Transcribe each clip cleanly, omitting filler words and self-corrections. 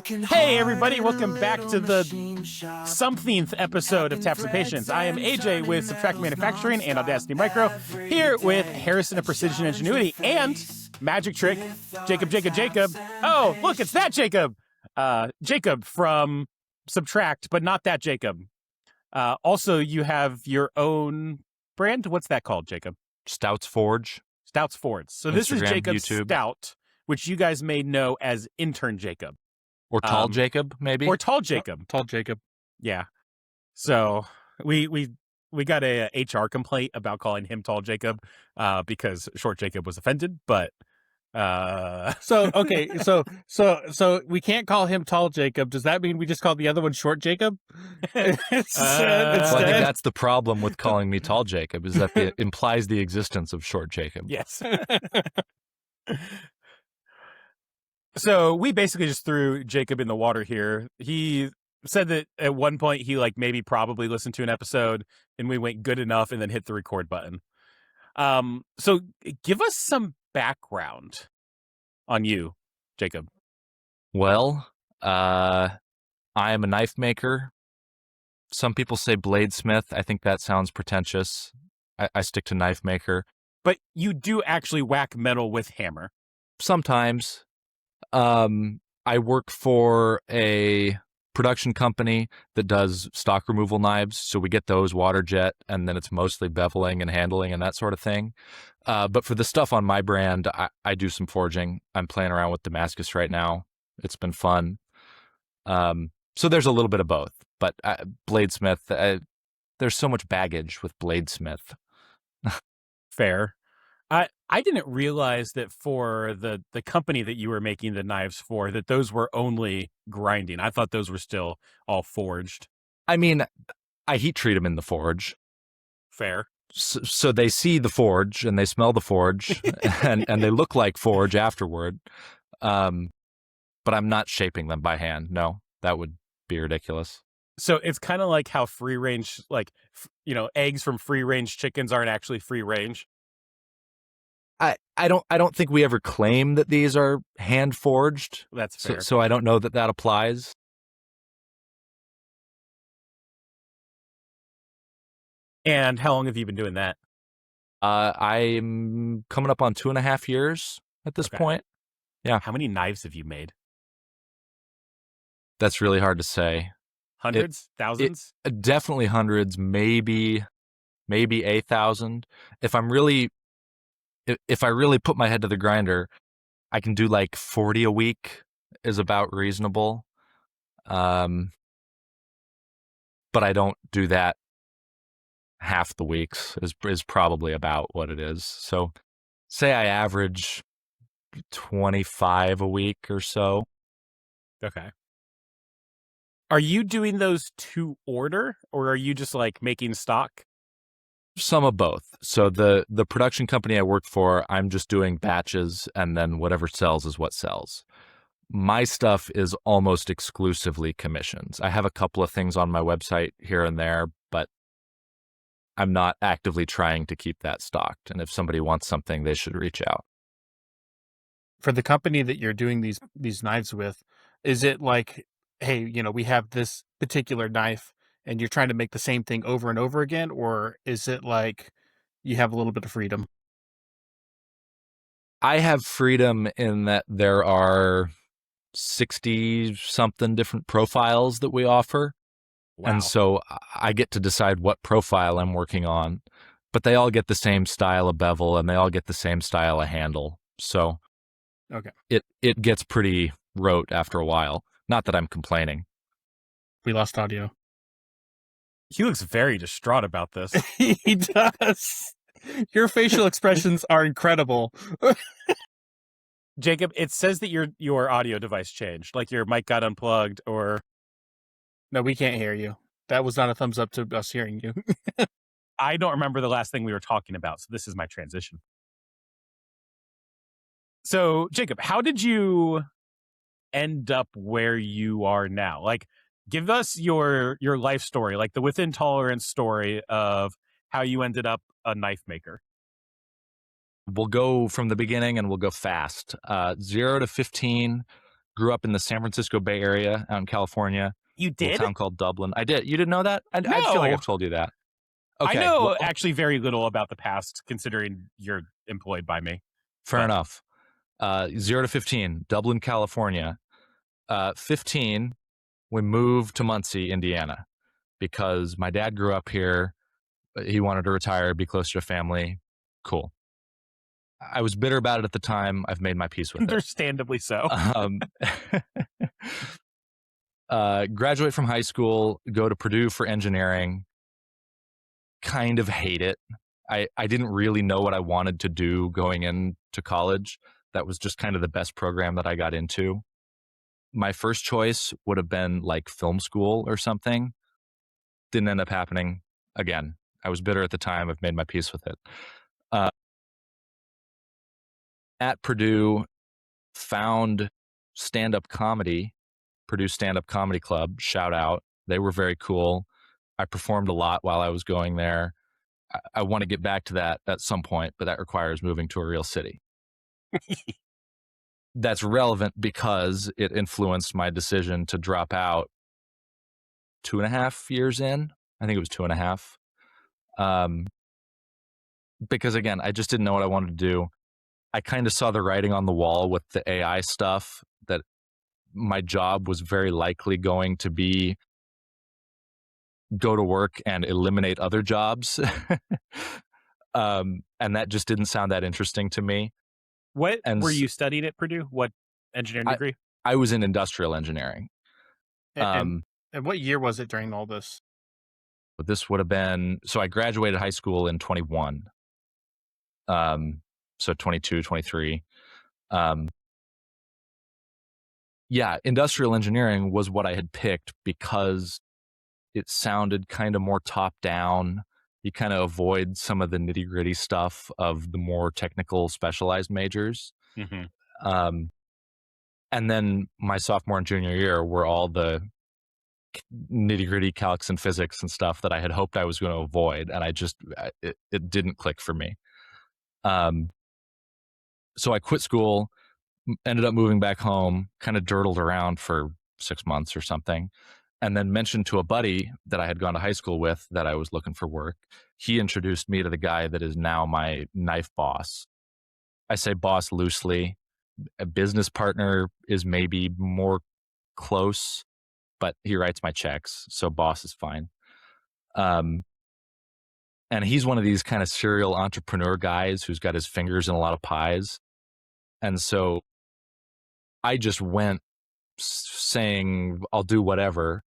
Hey everybody, welcome back to the somethingth episode of Taps and Patience. I am AJ with Subtract Manufacturing and Audacity Micro, here with Harrison of Precision Ingenuity and Magic Trick, Jacob. Oh, look, it's that Jacob! Jacob from Subtract, but not that Jacob. Also, you have your own brand. What's that called, Jacob? Stout's Forge. Stout's Forge. So Instagram, this is Jacob YouTube. Stout, which you guys may know as Intern Jacob. Or Tall Jacob, maybe? Or Tall Jacob. Tall Jacob. Yeah. So we got a HR complaint about calling him Tall Jacob because Short Jacob was offended, but So we can't call him Tall Jacob. Does that mean we just call the other one Short Jacob? Well, I think that's the problem with calling me Tall Jacob, is that it implies the existence of Short Jacob. Yes. So we basically just threw Jacob in the water here. He said that at one point he maybe probably listened to an episode and we went good enough and then hit the record button. So give us some background on you, Jacob. Well, I am a knife maker. Some people say bladesmith. I think that sounds pretentious. I stick to knife maker. But you do actually whack metal with hammer. Sometimes. I work for a production company that does stock removal knives. So we get those water jet, and then it's mostly beveling and handling and that sort of thing. But for the stuff on my brand, I do some forging. I'm playing around with Damascus right now. It's been fun. So there's a little bit of both. But bladesmith, there's so much baggage with bladesmith. Fair. I didn't realize that for the company that you were making the knives for, that those were only grinding. I thought those were still all forged. I mean, I heat treat them in the forge. Fair. So they see the forge and they smell the forge and they look like forge afterward. But I'm not shaping them by hand. No, that would be ridiculous. So it's kind of like how free range, eggs from free range chickens aren't actually free range. I don't think we ever claim that these are hand forged. That's fair. So I don't know that applies. And how long have you been doing that? I'm coming up on 2.5 years at this point. Yeah. How many knives have you made? That's really hard to say. Hundreds? Thousands? Definitely hundreds, maybe 1,000. If I really put my head to the grinder, I can do 40 a week is about reasonable. But I don't do that half the weeks is probably about what it is. So say I average 25 a week or so. Okay. Are you doing those to order, or are you just making stock? Some of both. So the production company I work for, I'm just doing batches, and then whatever sells is what sells. My stuff is almost exclusively commissions. I have a couple of things on my website here and there, but I'm not actively trying to keep that stocked. And if somebody wants something, they should reach out. For the company that you're doing these knives with, is it hey, we have this particular knife and you're trying to make the same thing over and over again? Or is it you have a little bit of freedom? I have freedom in that there are 60-something different profiles that we offer. Wow. And so I get to decide what profile I'm working on. But they all get the same style of bevel and they all get the same style of handle. So okay, it gets pretty rote after a while. Not that I'm complaining. We lost audio. He looks very distraught about this. He does. Your facial expressions are incredible. Jacob, it says that your audio device changed, your mic got unplugged, or... No, we can't hear you. That was not a thumbs up to us hearing you. I don't remember the last thing we were talking about, so this is my transition. So, Jacob, how did you end up where you are now? Give us your life story, the within tolerance story of how you ended up a knife maker. We'll go from the beginning and we'll go fast. 0 to 15, grew up in the San Francisco Bay Area out in California. You A little did? town called Dublin. I did. You didn't know that? I feel like No. I've told you that. Okay. I know well, actually very little about the past, considering you're employed by me. fair enough. 0 to 15, Dublin, California. 15, we moved to Muncie, Indiana, because my dad grew up here. He wanted to retire, be closer to family. Cool. I was bitter about it at the time. I've made my peace with it. Understandably so. Graduate from high school, go to Purdue for engineering. Kind of hate it. I didn't really know what I wanted to do going into college. That was just kind of the best program that I got into. My first choice would have been like film school or something. Didn't end up happening again. I was bitter at the time. I've made my peace with it. At Purdue, found stand-up comedy, Purdue Stand-Up Comedy Club, shout out. They were very cool. I performed a lot while I was going there. I want to get back to that at some point, but that requires moving to a real city. That's relevant because it influenced my decision to drop out 2.5 years in. I think it was 2.5. Because again, I just didn't know what I wanted to do. I kind of saw the writing on the wall with the AI stuff that my job was very likely going to be go to work and eliminate other jobs. And that just didn't sound that interesting to me. What were you studying at Purdue? What engineering degree? I was in industrial engineering. And what year was it during all this? But this would have been, so I graduated high school in 21. So 22, 23. Yeah, industrial engineering was what I had picked because it sounded kind of more top down. You kind of avoid some of the nitty gritty stuff of the more technical specialized majors. Mm-hmm. And then my sophomore and junior year were all the nitty gritty calcs and physics and stuff that I had hoped I was going to avoid. And it didn't click for me. So I quit school, ended up moving back home, kind of dirtled around for 6 months or something, and then mentioned to a buddy that I had gone to high school with that I was looking for work. He introduced me to the guy that is now my knife boss. I say boss loosely. A business partner is maybe more close, but he writes my checks, so boss is fine. And he's one of these kind of serial entrepreneur guys who's got his fingers in a lot of pies. And so I just went saying, I'll do whatever.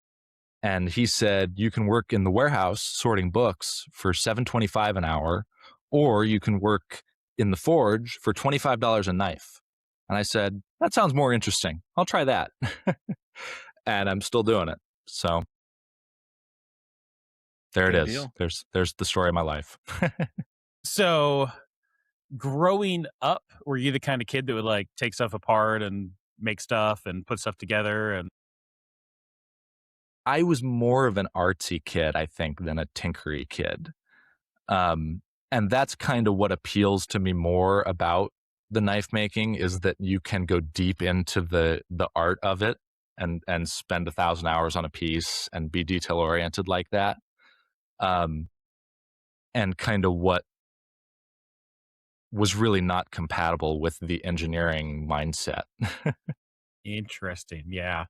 And he said, you can work in the warehouse sorting books for $7.25 an hour, or you can work in the forge for $25 a knife. And I said, that sounds more interesting. I'll try that. And I'm still doing it. So there it is. There's the story of my life. So growing up, were you the kind of kid that would like take stuff apart and make stuff and put stuff together? And I was more of an artsy kid, I think, than a tinkery kid. And that's kind of what appeals to me more about the knife making, is that you can go deep into the art of it and spend 1,000 hours on a piece and be detail oriented like that. And kind of what was really not compatible with the engineering mindset. interesting. Yeah.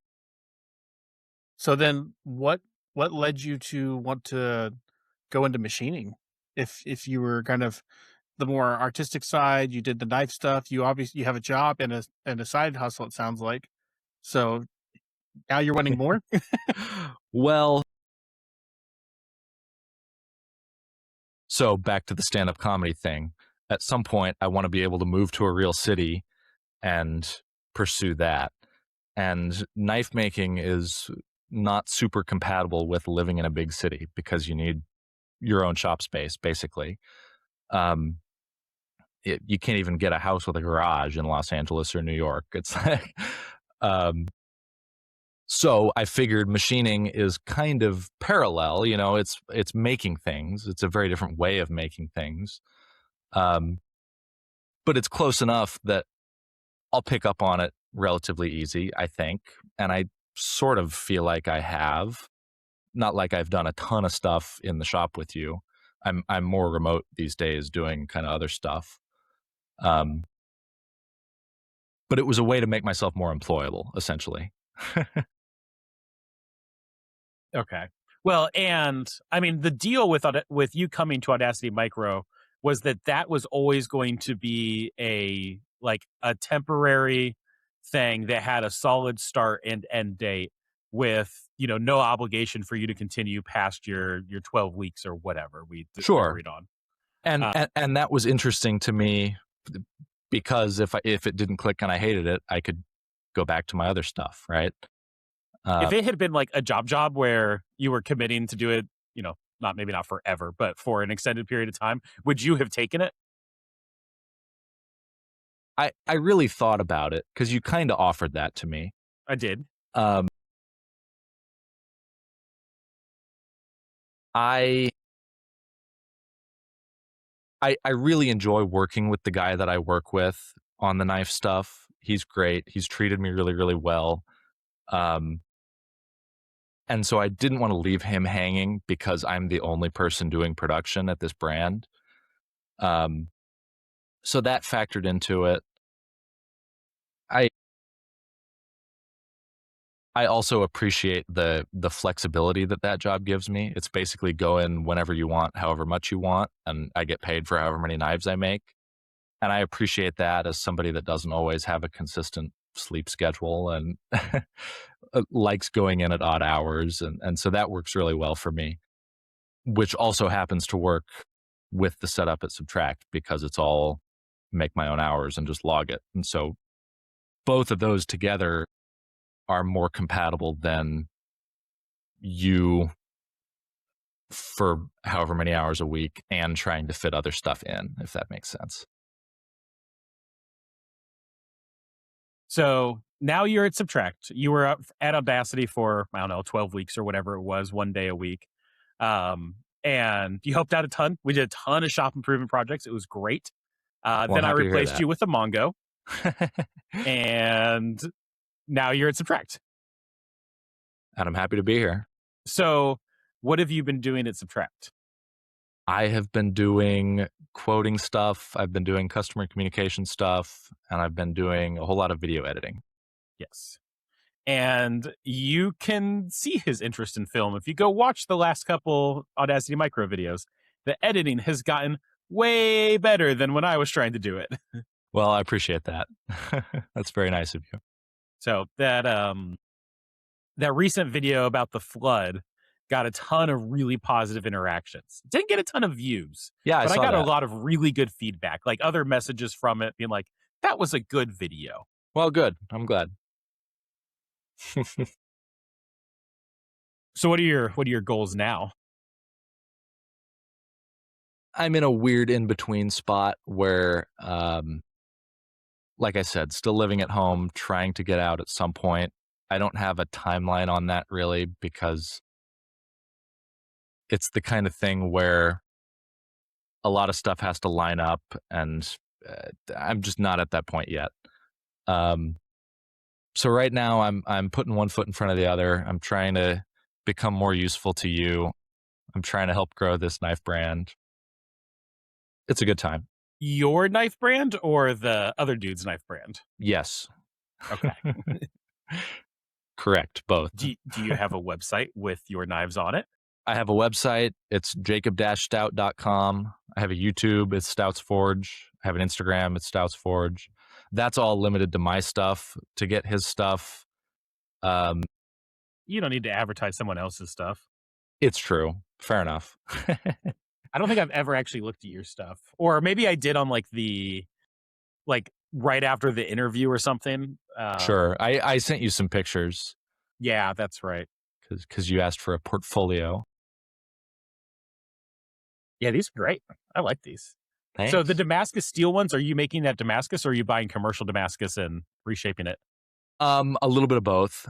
So then what led you to want to go into machining? If you were kind of the more artistic side, you did the knife stuff, you have a job and a side hustle, it sounds like. So now you're wanting more? Well, so back to the stand-up comedy thing. At some point, I want to be able to move to a real city and pursue that. And knife making is not super compatible with living in a big city because you need your own shop space, basically. You can't even get a house with a garage in Los Angeles or New York. It's like, so I figured machining is kind of parallel. You know, it's making things. It's a very different way of making things, but it's close enough that I'll pick up on it relatively easy, I think. And I sort of feel like I have. Not like I've done a ton of stuff in the shop with you. I'm more remote these days doing kind of other stuff. Um, but it was a way to make myself more employable, essentially. Okay. Well, and I mean, the deal with you coming to Audacity Micro was that was always going to be a temporary thing that had a solid start and end date with, no obligation for you to continue past your 12 weeks or whatever we Sure. agreed on. And that was interesting to me because if it didn't click and I hated it, I could go back to my other stuff, right? If it had been like a job where you were committing to do it, maybe not forever, but for an extended period of time, would you have taken it? I really thought about it because you kind of offered that to me. I did. Um, I really enjoy working with the guy that I work with on the knife stuff. He's great. He's treated me really, really well. And so I didn't want to leave him hanging because I'm the only person doing production at this brand. So that factored into it. I also appreciate the flexibility that job gives me. It's basically go in whenever you want, however much you want, and I get paid for however many knives I make. And I appreciate that as somebody that doesn't always have a consistent sleep schedule and likes going in at odd hours. And so that works really well for me, which also happens to work with the setup at Subtract because it's all make my own hours and just log it. And so both of those together are more compatible than you for however many hours a week and trying to fit other stuff in, if that makes sense. So now you're at Subtract. You were at Audacity for, 12 weeks or whatever it was, one day a week. And you helped out a ton. We did a ton of shop improvement projects. It was great. Then I replaced you with a Mongo. And now you're at Subtract. And I'm happy to be here. So what have you been doing at Subtract? I have been doing quoting stuff. I've been doing customer communication stuff, and I've been doing a whole lot of video editing. Yes. And you can see his interest in film. If you go watch the last couple Audacity Micro videos, the editing has gotten way better than when I was trying to do it. Well, I appreciate that. That's very nice of you. So that recent video about the flood got a ton of really positive interactions. Didn't get a ton of views. Yeah, but I got that. a lot of really good feedback, like other messages from it being like, that was a good video. Well, good. I'm glad. So what are your goals now? I'm in a weird in-between spot where, like I said, still living at home, trying to get out at some point. I don't have a timeline on that really because it's the kind of thing where a lot of stuff has to line up, and I'm just not at that point yet. So right now I'm putting one foot in front of the other. I'm trying to become more useful to you. I'm trying to help grow this knife brand. It's a good time. Your knife brand or the other dude's knife brand? Yes. Okay. Correct. Both. Do you have a website with your knives on it? I have a website. It's jacob-stout.com. I have a YouTube. It's Stouts Forge. I have an Instagram. It's Stouts Forge. That's all limited to my stuff. To get his stuff, you don't need to advertise someone else's stuff. It's true. Fair enough. I don't think I've ever actually looked at your stuff, or maybe I did on right after the interview or something. Sure. I sent you some pictures. Yeah, that's right. Because you asked for a portfolio. Yeah, these are great. I like these. Thanks. So the Damascus steel ones, are you making that Damascus or are you buying commercial Damascus and reshaping it? A little bit of both.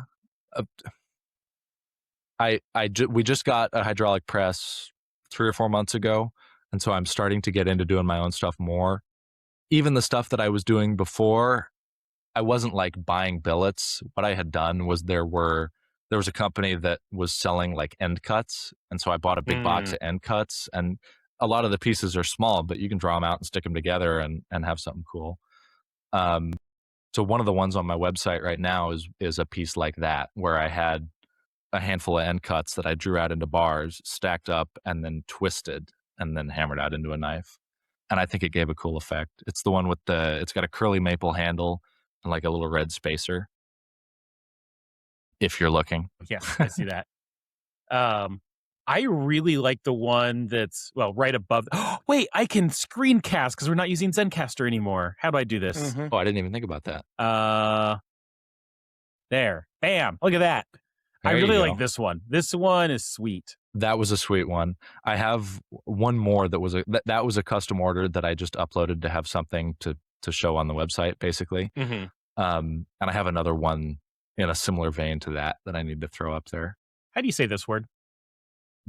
We just got a hydraulic press 3 or 4 months ago, and so I'm starting to get into doing my own stuff more. Even the stuff that I was doing before, I wasn't like buying billets. What I had done was there was a company that was selling like end cuts, and so I bought a big box of end cuts, and a lot of the pieces are small, but you can draw them out and stick them together and have something cool. So one of the ones on my website right now is a piece like that, where I had a handful of end cuts that I drew out into bars, stacked up, and then twisted, and then hammered out into a knife. And I think it gave a cool effect. It's the one with it's got a curly maple handle and like a little red spacer. If you're looking. Yeah, I see that. I really like the one that's, well, right above. Wait, I can screencast because we're not using Zencaster anymore. How do I do this? Oh, I didn't even think about that. There. Bam. Look at that. I really like this one. This one is sweet. That was a sweet one. I have one more that was a custom order that I just uploaded to have something to show on the website, basically. Mm-hmm. And I have another one in a similar vein to that I need to throw up there. How do you say this word?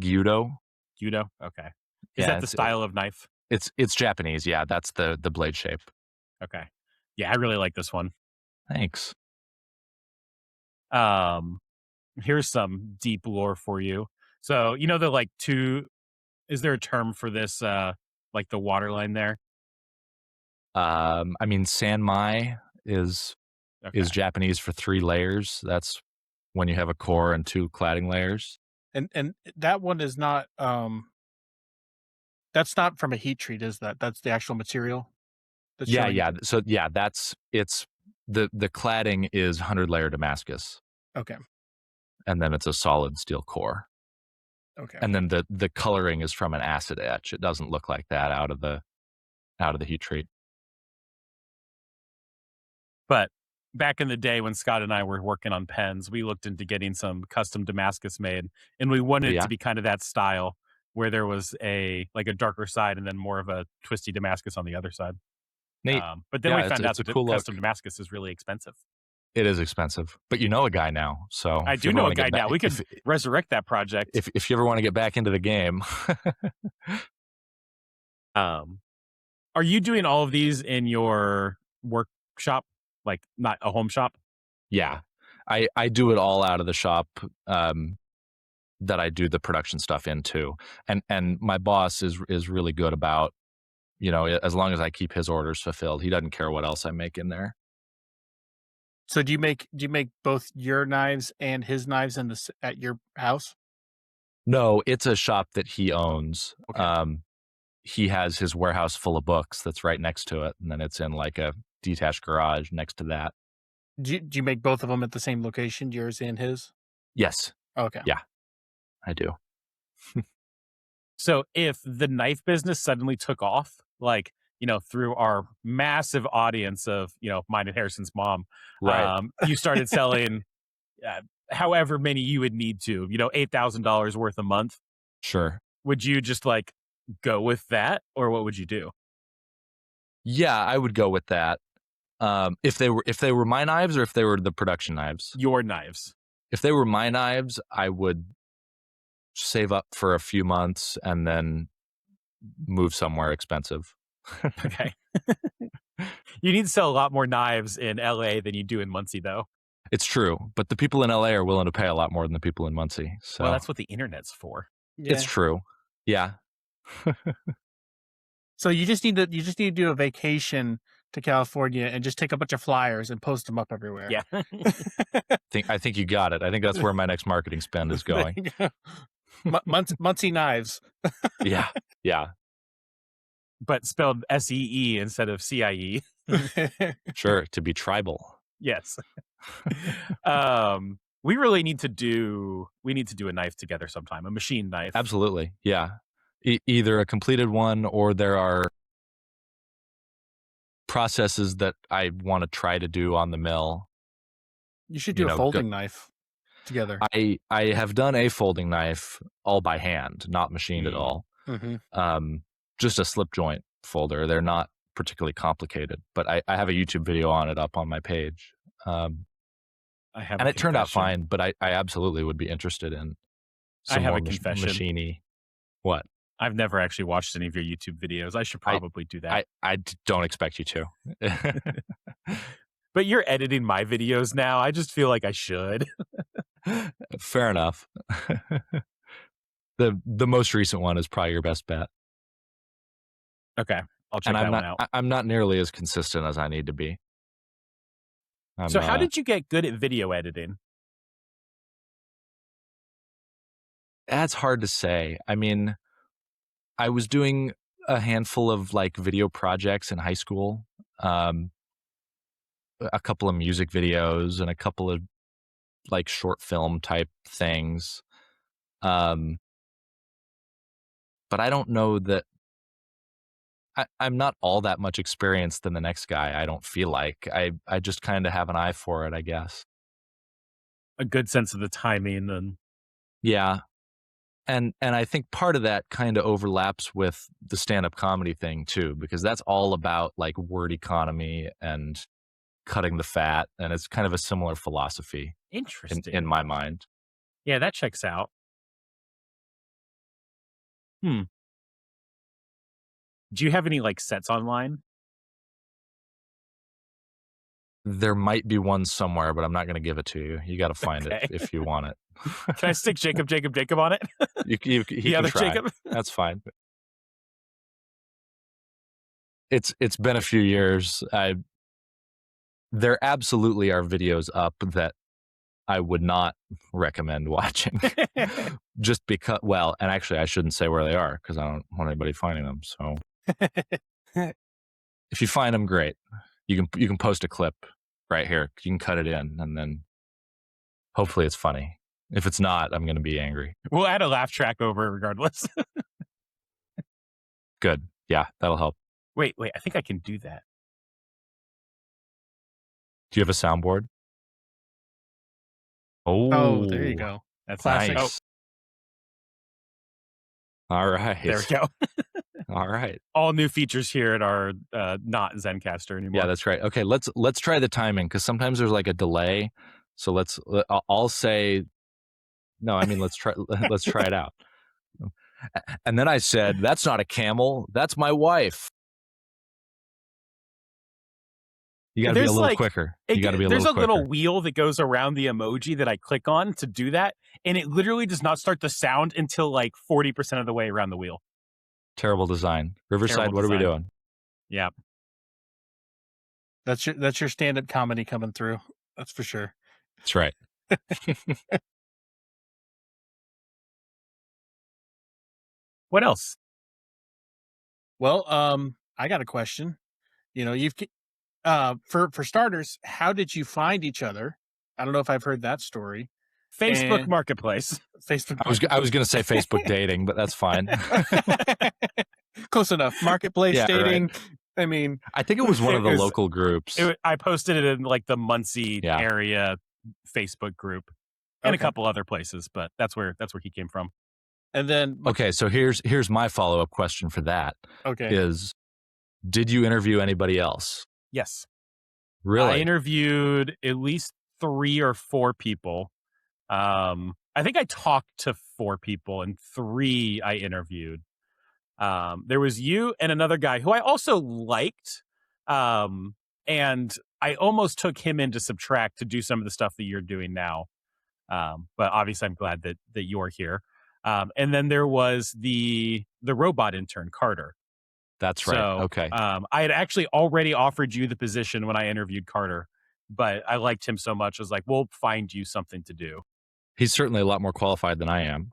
Gyudo. Gyudo? Okay. Is that the style of knife? It's Japanese. Yeah, that's the blade shape. Okay. Yeah, I really like this one. Thanks. Here's some deep lore for you. So, you know, is there a term for this, like the waterline there? I mean, sanmai is Japanese for 3 layers. That's when you have a core and 2 cladding layers. And that one is not that's not from a heat treat, is that? That's the actual material? Yeah. So yeah, it's the cladding is 100-layer Damascus. Okay. And then it's a solid steel core. Okay. And then the coloring is from an acid etch. It doesn't look like that out of the heat treat. But back in the day when Scott and I were working on pens, we looked into getting some custom Damascus made, and we wanted it to be kind of that style where there was a darker side and then more of a twisty Damascus on the other side. Neat. But then we found out that cool custom Damascus is really expensive. It is expensive, but you know a guy now, so I do know a guy now. We can resurrect that project if you ever want to get back into the game. Are you doing all of these in your workshop, like not a home shop? Yeah, I do it all out of the shop that I do the production stuff into, and my boss is really good about, you know, as long as I keep his orders fulfilled, he doesn't care what else I make in there. So do you make both your knives and his knives at your house? No, it's a shop that he owns. Okay. He has his warehouse full of books that's right next to it, and then it's in like a detached garage next to that. Do you make both of them at the same location, yours and his? Yes. Okay. Yeah, I do. So if the knife business suddenly took off, like, you know, through our massive audience of, you know, mine and Harrison's mom, right? You started selling however many you would need to, you know, $8,000 worth a month. Sure. Would you just like go with that, or what would you do? Yeah, I would go with that. If they were my knives or if they were the production knives? Your knives. If they were my knives, I would save up for a few months and then move somewhere expensive. Okay. You need to sell a lot more knives in LA than you do in Muncie, though. It's true, but the people in LA are willing to pay a lot more than the people in Muncie. So well, that's what the internet's for. Yeah. It's true. Yeah. So you just need to do a vacation to California and just take a bunch of flyers and post them up everywhere. Yeah. I think you got it. I think that's where my next marketing spend is going. Muncie knives. Yeah. Yeah. But spelled SEE instead of CIE. Sure, to be tribal. Yes. We really need to do a knife together sometime, a machine knife. Absolutely. Yeah. Either a completed one, or there are processes that I want to try to do on the mill. You should do a folding knife together. I have done a folding knife all by hand, not machined at all. Mm-hmm. Just a slip joint folder. They're not particularly complicated, but I have a YouTube video on it up on my page. And it turned out fine, but I absolutely would be interested in some more machiny. What? I've never actually watched any of your YouTube videos. I should probably do that. I don't expect you to. But you're editing my videos now. I just feel like I should. Fair enough. The most recent one is probably your best bet. Okay, I'll check And that one out. I'm not nearly as consistent as I need to be. So how did you get good at video editing? That's hard to say. I mean, I was doing a handful of like video projects in high school, a couple of music videos and a couple of like short film type things. But I don't know that I'm not all that much experienced than the next guy. I don't feel like I just kind of have an eye for it, I guess. A good sense of the timing and Yeah. And I think part of that kind of overlaps with the stand-up comedy thing too, because that's all about like word economy and cutting the fat, and it's kind of a similar philosophy interesting. in my mind. Yeah, that checks out. Do you have any like sets online? There might be one somewhere, but I'm not going to give it to you. You got to find Okay. it if you want it. Can I stick Jacob on it? He The can other try. Jacob? That's fine. It's been a few years. There absolutely are videos up that I would not recommend watching. Just because, well, and actually I shouldn't say where they are because I don't want anybody finding them. So if you find them, great. You can post a clip right here. You can cut it in, and then hopefully it's funny. If it's not, I'm going to be angry. We'll add a laugh track over regardless. Good. Yeah, that'll help. Wait, I think I can do that. Do you have a soundboard? Oh, there you go. That's Classic. Nice. All right. There we go. All right. All new features here at our not Zencaster anymore. Yeah, that's right. Okay, let's try the timing because sometimes there's like a delay. So I'll say no. I mean, let's try it out. And then I said, "That's not a camel. That's my wife." You got to be a little quicker. You got to be a little quicker. There's a little wheel that goes around the emoji that I click on to do that, and it literally does not start the sound until like 40% of the way around the wheel. Terrible design. Riverside, Terrible what are we design. doing? Yeah. That's your stand-up comedy coming through. That's for sure. That's right. What else? Well, I got a question. You know, for starters, how did you find each other? I don't know if I've heard that story. Facebook And- Marketplace. Facebook. I was going to say Facebook dating, but that's fine. Close enough. Marketplace Yeah, dating. Right. I mean, I think it was one of the It was- local groups. I posted it in like the Muncie area Facebook group and a couple other places, but that's where he came from. And then Okay, so here's my follow-up question for that. Okay. Is did you interview anybody else? Yes. Really? I interviewed at least 3 or 4 people. I think I talked to 4 people and 3 I interviewed. There was you and another guy who I also liked. And I almost took him into Subtract to do some of the stuff that you're doing now. But obviously I'm glad that you're here. And then there was the robot intern, Carter. That's right. So, Okay. I had actually already offered you the position when I interviewed Carter, but I liked him so much. I was like, we'll find you something to do. He's certainly a lot more qualified than I am.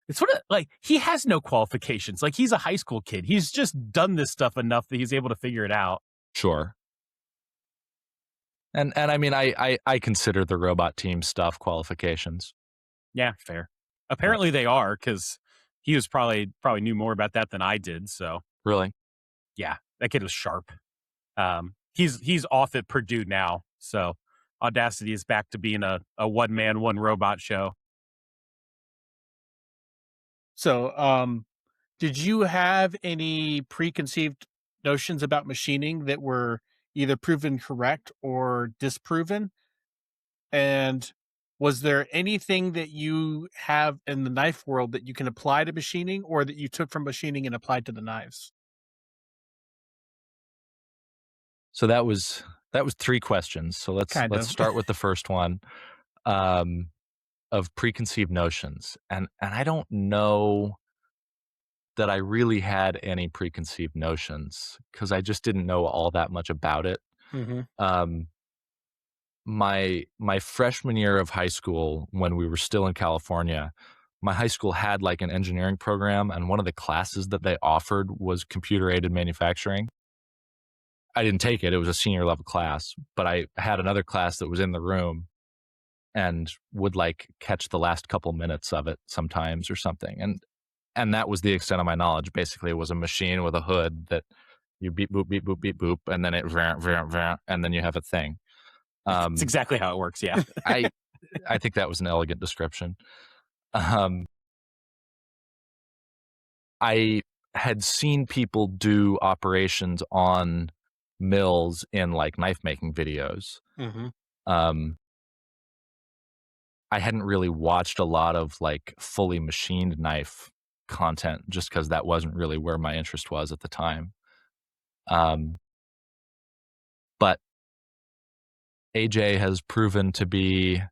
It's sort of like he has no qualifications. Like he's a high school kid. He's just done this stuff enough that he's able to figure it out. Sure. And I mean, I consider the robot team stuff qualifications. Yeah, fair. Apparently they are, because he was probably knew more about that than I did. So Really? yeah, that kid was sharp. He's off at Purdue now. So Audacity is back to being a one man, one robot show. So, did you have any preconceived notions about machining that were either proven correct or disproven? And was there anything that you have in the knife world that you can apply to machining, or that you took from machining and applied to the knives? So that was That was 3 questions. So let's start with the first one, of preconceived notions. And I don't know that I really had any preconceived notions because I just didn't know all that much about it. Mm-hmm. My freshman year of high school, when we were still in California, my high school had like an engineering program, and one of the classes that they offered was computer-aided manufacturing. I didn't take it. It was a senior level class, but I had another class that was in the room and would like catch the last couple minutes of it sometimes or something. And that was the extent of my knowledge. Basically, it was a machine with a hood that you beep, boop, beep, boop, beep, boop, and then it, and then you have a thing. It's exactly how it works. Yeah. I think that was an elegant description. I had seen people do operations on mills in like knife making videos. Mm-hmm. I hadn't really watched a lot of like fully machined knife content just because that wasn't really where my interest was at the time. But AJ has proven to be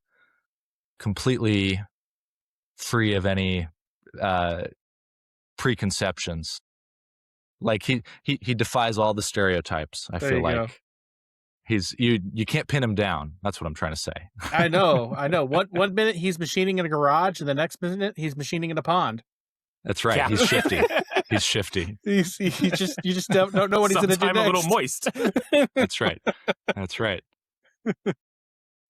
completely free of any preconceptions. Like he defies all the stereotypes. I feel like he's you can't pin him down. That's what I'm trying to say. I know. One minute he's machining in a garage, and the next minute he's machining in a pond. That's right. Yeah. He's shifty. He's shifty. You just don't know what he's going to do next. A little moist. That's right. That's right.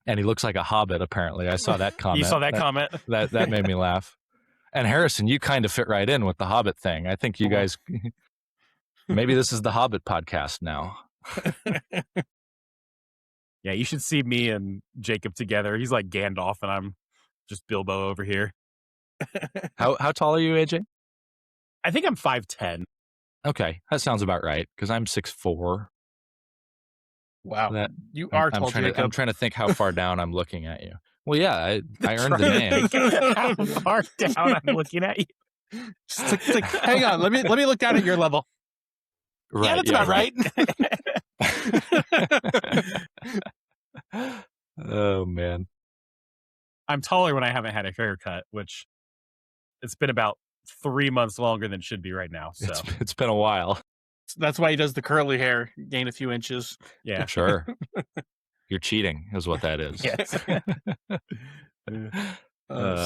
And he looks like a hobbit. Apparently, I saw that comment. You saw that comment? That made me laugh. And Harrison, you kind of fit right in with the Hobbit thing. I think you guys. Maybe this is the Hobbit podcast now. Yeah, you should see me and Jacob together. He's like Gandalf, and I'm just Bilbo over here. How tall are you, AJ? I think I'm 5'10". Okay, that sounds about right because I'm 6'4". Wow, you are tall, Jacob. I'm trying to think how far down I'm looking at you. Well, yeah, I earned the name. How far down I'm looking at you? Just like, hang on, let me look down at your level. Right, yeah, that's about right. Oh man, I'm taller when I haven't had a haircut, which it's been about 3 months longer than it should be right now. So it's been a while. That's why he does the curly hair, gain a few inches. Yeah, sure. You're cheating, is what that is. Yes.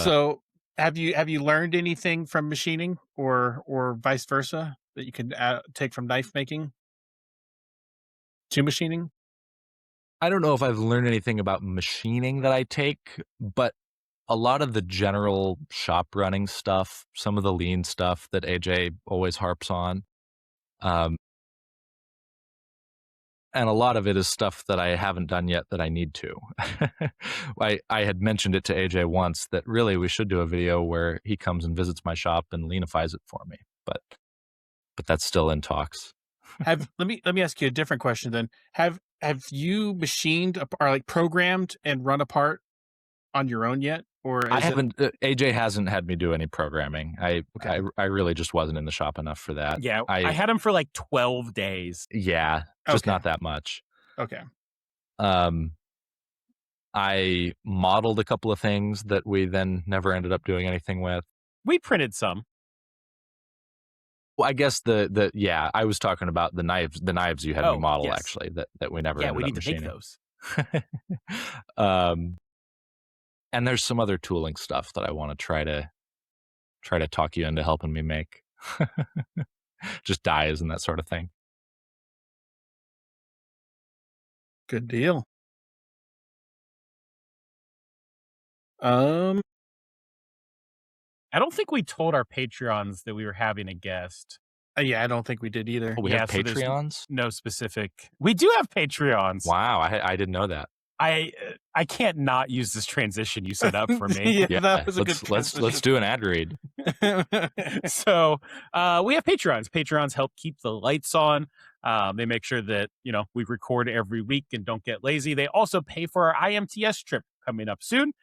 So, have you learned anything from machining, or vice versa, that you can take from knife making to machining? I don't know if I've learned anything about machining that I take, but a lot of the general shop running stuff, some of the lean stuff that AJ always harps on. And a lot of it is stuff that I haven't done yet that I need to. I had mentioned it to AJ once that really we should do a video where he comes and visits my shop and leanifies it for me. But that's still in talks. Let me ask you a different question then. Have you machined or like programmed and run a part on your own yet? Or I haven't. AJ hasn't had me do any programming. I really just wasn't in the shop enough for that. Yeah, I had him for like 12 days. Yeah, just not that much. Okay. I modeled a couple of things that we then never ended up doing anything with. We printed some. Well, I guess I was talking about the knives you had me model, yes. Actually, that we never ended up machining. Yeah, we need to make those. And there's some other tooling stuff that I want to try to talk you into helping me make. Just dies and that sort of thing. Good deal. I don't think we told our Patreons that we were having a guest. Yeah, I don't think we did either. Oh, we have Patreons? So no specific. We do have Patreons. Wow, I didn't know that. I can't not use this transition you set up for me. Yeah, that was a good transition. Let's do an ad read. So we have Patreons. Patreons help keep the lights on. They make sure that we record every week and don't get lazy. They also pay for our IMTS trip coming up soon,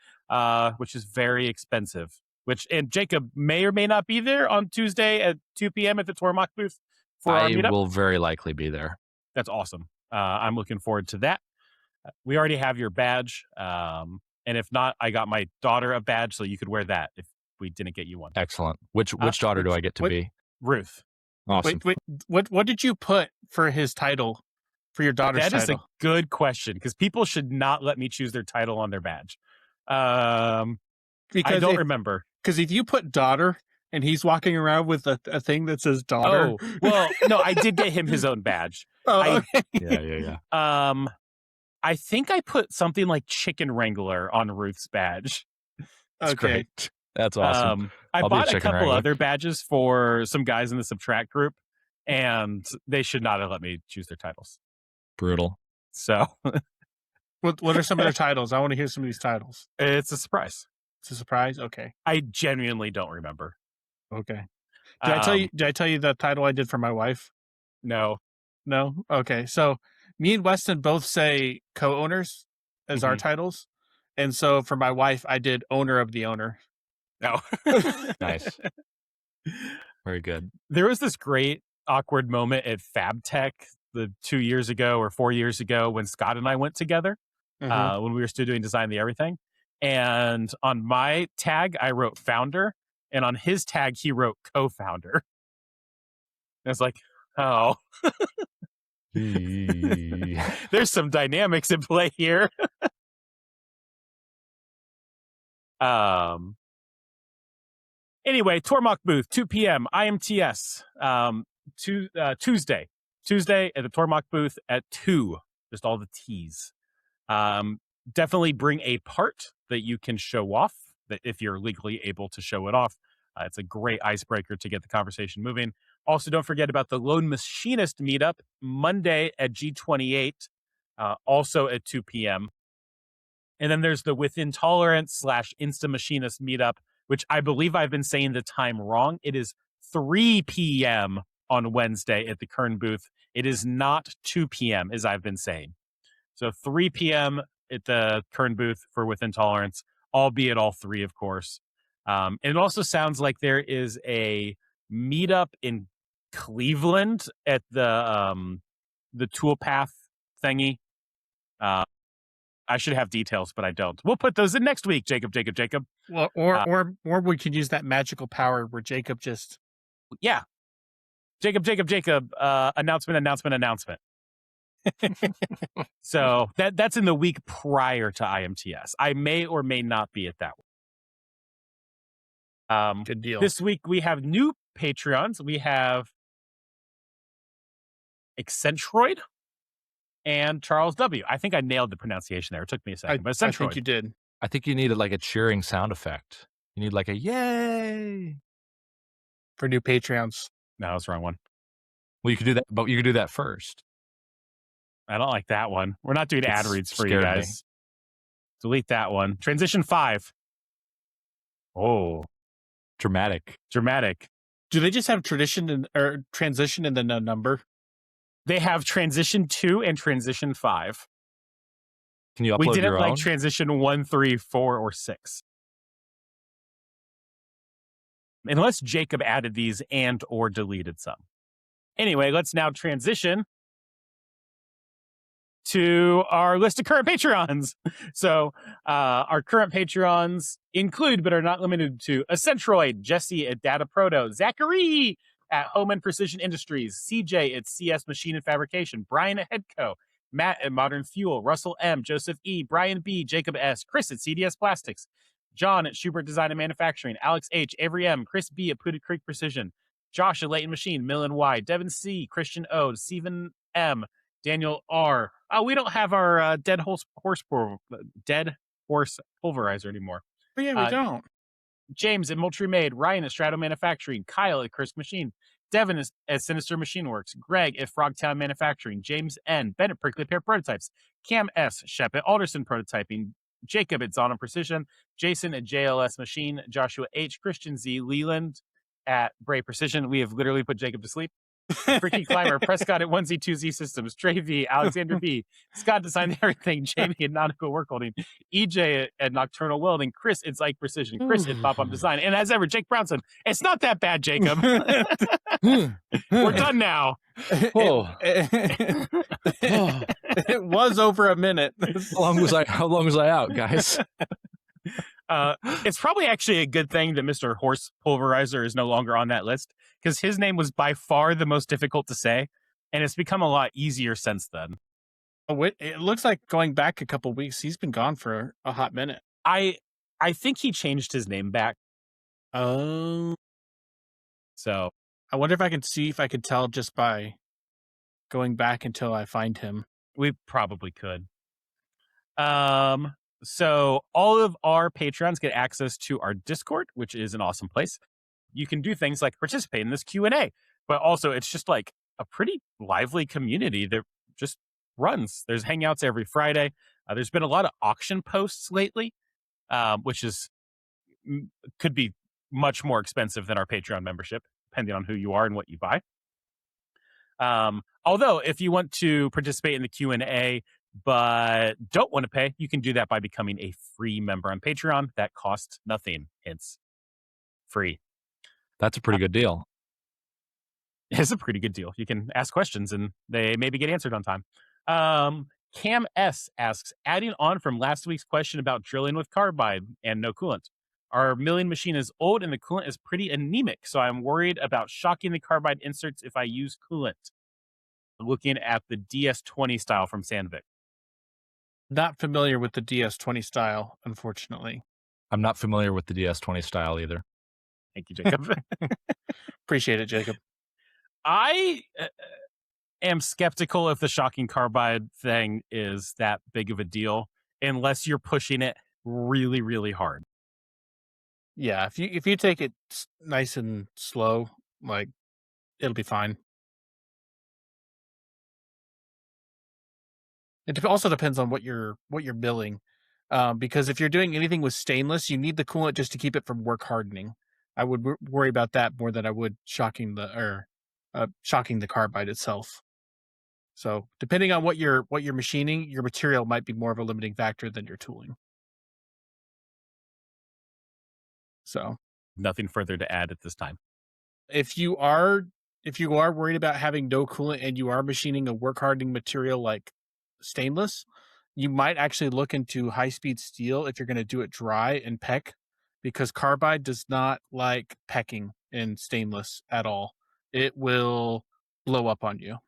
which is very expensive. And Jacob may or may not be there on Tuesday at 2 p.m. at the Tormach booth for our meetup. I will very likely be there. That's awesome. I'm looking forward to that. We already have your badge. And if not, I got my daughter a badge, so you could wear that if we didn't get you one. Excellent. Which daughter do I get to be? Ruth. Awesome. Wait, what did you put for his title, for your daughter's title? That is a good question, because people should not let me choose their title on their badge. Because I don't remember. Because if you put daughter and he's walking around with a thing that says daughter. Oh, well, no, I did get him his own badge. Okay. Yeah. I think I put something like Chicken Wrangler on Ruth's badge. That's great. That's awesome. I bought a couple wrangler. other badges for some guys in the Subtract group, and they should not have let me choose their titles. Brutal. So, what are some of their titles? I want to hear some of these titles. it's a surprise. It's a surprise. Okay. I genuinely don't remember. Okay. Did I tell you the title I did for my wife? No. No? Okay. So me and Weston both say co-owners as our titles. And so for my wife, I did owner of the owner. No. Nice. Very good. There was this great awkward moment at FabTech 2 years ago or 4 years ago when Scott and I went together when we were still doing Design the Everything. And on my tag, I wrote founder. And on his tag, he wrote co-founder. And I was like, oh. There's some dynamics in play here. Anyway, Tormach booth, 2 p.m. IMTS, Tuesday at the Tormach booth at 2. Just all the T's. Definitely bring a part that you can show off, that if you're legally able to show it off. It's a great icebreaker to get the conversation moving. Also, don't forget about the Lone Machinist meetup Monday at G28, also at 2 p.m. And then there's the Within Tolerance / Insta Machinist meetup, which I believe I've been saying the time wrong. It is 3 p.m. on Wednesday at the Kern booth. It is not 2 p.m. as I've been saying. So 3 p.m. at the Kern booth for Within Tolerance, albeit all three, of course. And it also sounds like there is a meetup in Cleveland at the Toolpath thingy. I should have details, but I don't. We'll put those in next week, Jacob. Well, or we could use that magical power where Jacob just... Yeah. Jacob. Announcement. So that's in the week prior to IMTS. I may or may not be at that one. Good deal. This week we have new Patreons. We have Accentroid and Charles W. I think I nailed the pronunciation there. It took me a second, but Accentroid. I think you did. I think you needed like a cheering sound effect. You need like a yay for new Patreons. No, that's the wrong one. Well, you could do that, but you could do that first. I don't like that one. We're not doing ad reads for you guys. Me. Delete that one. Transition 5. Oh. Dramatic. Do they just have transition in the number? They have transition 2 and transition 5. Can you upload your own? We didn't like transition 1, 3, 4, or 6. Unless Jacob added these and or deleted some. Anyway, let's now transition to our list of current Patreons. So our current Patreons include, but are not limited to, Accentroid, Jesse at Data Proto, Zachary at Home and Precision Industries, CJ at CS Machine and Fabrication, Brian at Headco, Matt at Modern Fuel, Russell M, Joseph E, Brian B, Jacob S, Chris at CDS Plastics, John at Schubert Design and Manufacturing, Alex H, Avery M, Chris B at Putted Creek Precision, Josh at Leighton Machine, Millen Y, Devin C, Christian O, Stephen M, Daniel R. Oh, we don't have our dead horse pulverizer anymore. Oh, yeah, we don't. James at Moultrie Made, Ryan at Strato Manufacturing, Kyle at Crisp Machine, Devin at Sinister Machine Works, Greg at Frogtown Manufacturing, James N, Ben at Prickly Pear Prototypes, Cam S, Shep at Alderson Prototyping, Jacob at Zon Precision, Jason at JLS Machine, Joshua H, Christian Z, Leland at Bray Precision. We have literally put Jacob to sleep. Freaky Climber, Prescott at 1Z, 2Z Systems, Trey V, Alexander B, Scott Design Everything, Jamie at Nautical Work Holding, EJ at Nocturnal Welding, Chris at Ike Precision, Chris at Pop Up Design, and as ever, Jake Brownson. It's not that bad, Jacob. We're done now. Whoa. It was over a minute. How long was I out, guys? It's probably actually a good thing that Mr. Horse Pulverizer is no longer on that list, because his name was by far the most difficult to say, and it's become a lot easier since then. Oh, it looks like going back a couple weeks, he's been gone for a hot minute. I think he changed his name back. Oh. So I wonder if I can see if I could tell just by going back until I find him. we probably could. So all of our patrons get access to our Discord, which is an awesome place. You can do things like participate in this Q&A, but also it's just like a pretty lively community that just runs. There's hangouts every Friday. There's been a lot of auction posts lately, which could be much more expensive than our Patreon membership, depending on who you are and what you buy. Although if you want to participate in the Q&A but don't want to pay, you can do that by becoming a free member on Patreon. That costs nothing, hence free. That's a pretty good deal. It's a pretty good deal. You can ask questions and they maybe get answered on time. Cam S asks, adding on from last week's question about drilling with carbide and no coolant. Our milling machine is old and the coolant is pretty anemic, so I'm worried about shocking the carbide inserts if I use coolant. Looking at the DS20 style from Sandvik. Not familiar with the DS20 style, unfortunately. I'm not familiar with the DS20 style either. Thank you, Jacob. Appreciate it, Jacob. I am skeptical if the shocking carbide thing is that big of a deal, unless you're pushing it really, really hard. Yeah, if you take it nice and slow, like, it'll be fine. It also depends on what you're milling, because if you're doing anything with stainless, you need the coolant just to keep it from work hardening. I would worry about that more than I would shocking the carbide itself. So depending on what you're machining, your material might be more of a limiting factor than your tooling. So Nothing further to add at this time. if you are worried about having no coolant and you are machining a work hardening material like stainless, you might actually look into high-speed steel if you're going to do it dry and peck, because carbide does not like pecking in stainless at all. It will blow up on you.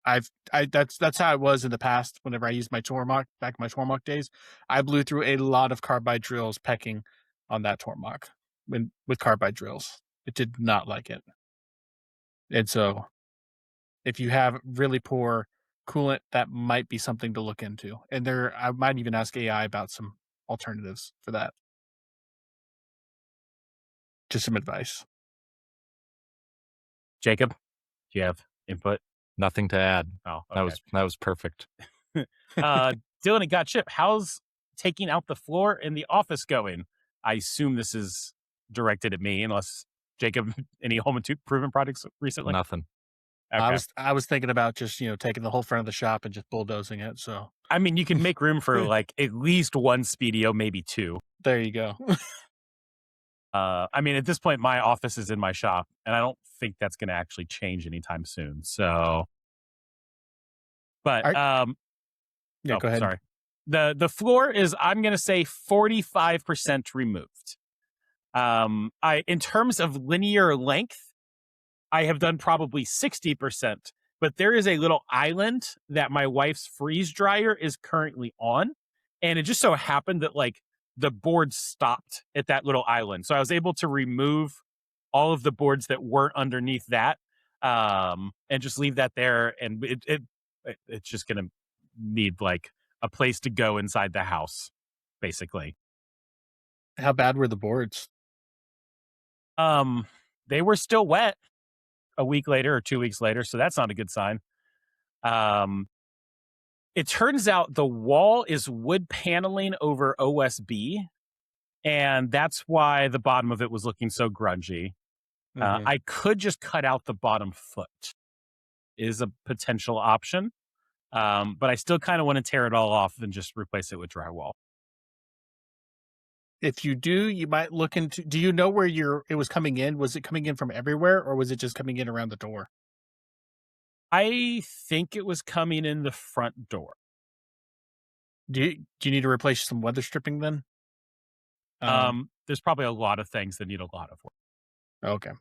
That's how it was in the past. Whenever I used my Tormach back in my Tormach days, I blew through a lot of carbide drills pecking on that Tormach with carbide drills. It did not like it. And so if you have really poor coolant, that might be something to look into. And I might even ask AI about some alternatives for that. Just some advice. Jacob, do you have input? Nothing to add. Oh, okay. That was perfect. Dylan at Got Chip, how's taking out the floor in the office going? I assume this is directed at me, unless Jacob, any home improvement projects recently? Nothing. Okay. I was thinking about just, taking the whole front of the shop and just bulldozing it. So I mean, you can make room for like at least one Speedio, maybe two. there you go. I mean, at this point, my office is in my shop, and I don't think that's going to actually change anytime soon. So, but yeah, go ahead. Sorry. The floor is, I'm going to say 45% removed. In terms of linear length, I have done probably 60%, but there is a little island that my wife's freeze dryer is currently on. And it just so happened that like the board stopped at that little island. So I was able to remove all of the boards that weren't underneath that, and just leave that there. And it's just going to need like a place to go inside the house, basically. How bad were the boards? They were still wet a week later or 2 weeks later, so that's not a good sign. It turns out the wall is wood paneling over OSB, and that's why the bottom of it was looking so grungy. Mhm. I could just cut out the bottom foot, is a potential option. But I still kind of want to tear it all off and just replace it with drywall. If you do, you might look into. Do you know where it was coming in? Was it coming in from everywhere, or was it just coming in around the door? I think it was coming in the front door. Do you need to replace some weather stripping then? There's probably a lot of things that need a lot of work. Okay.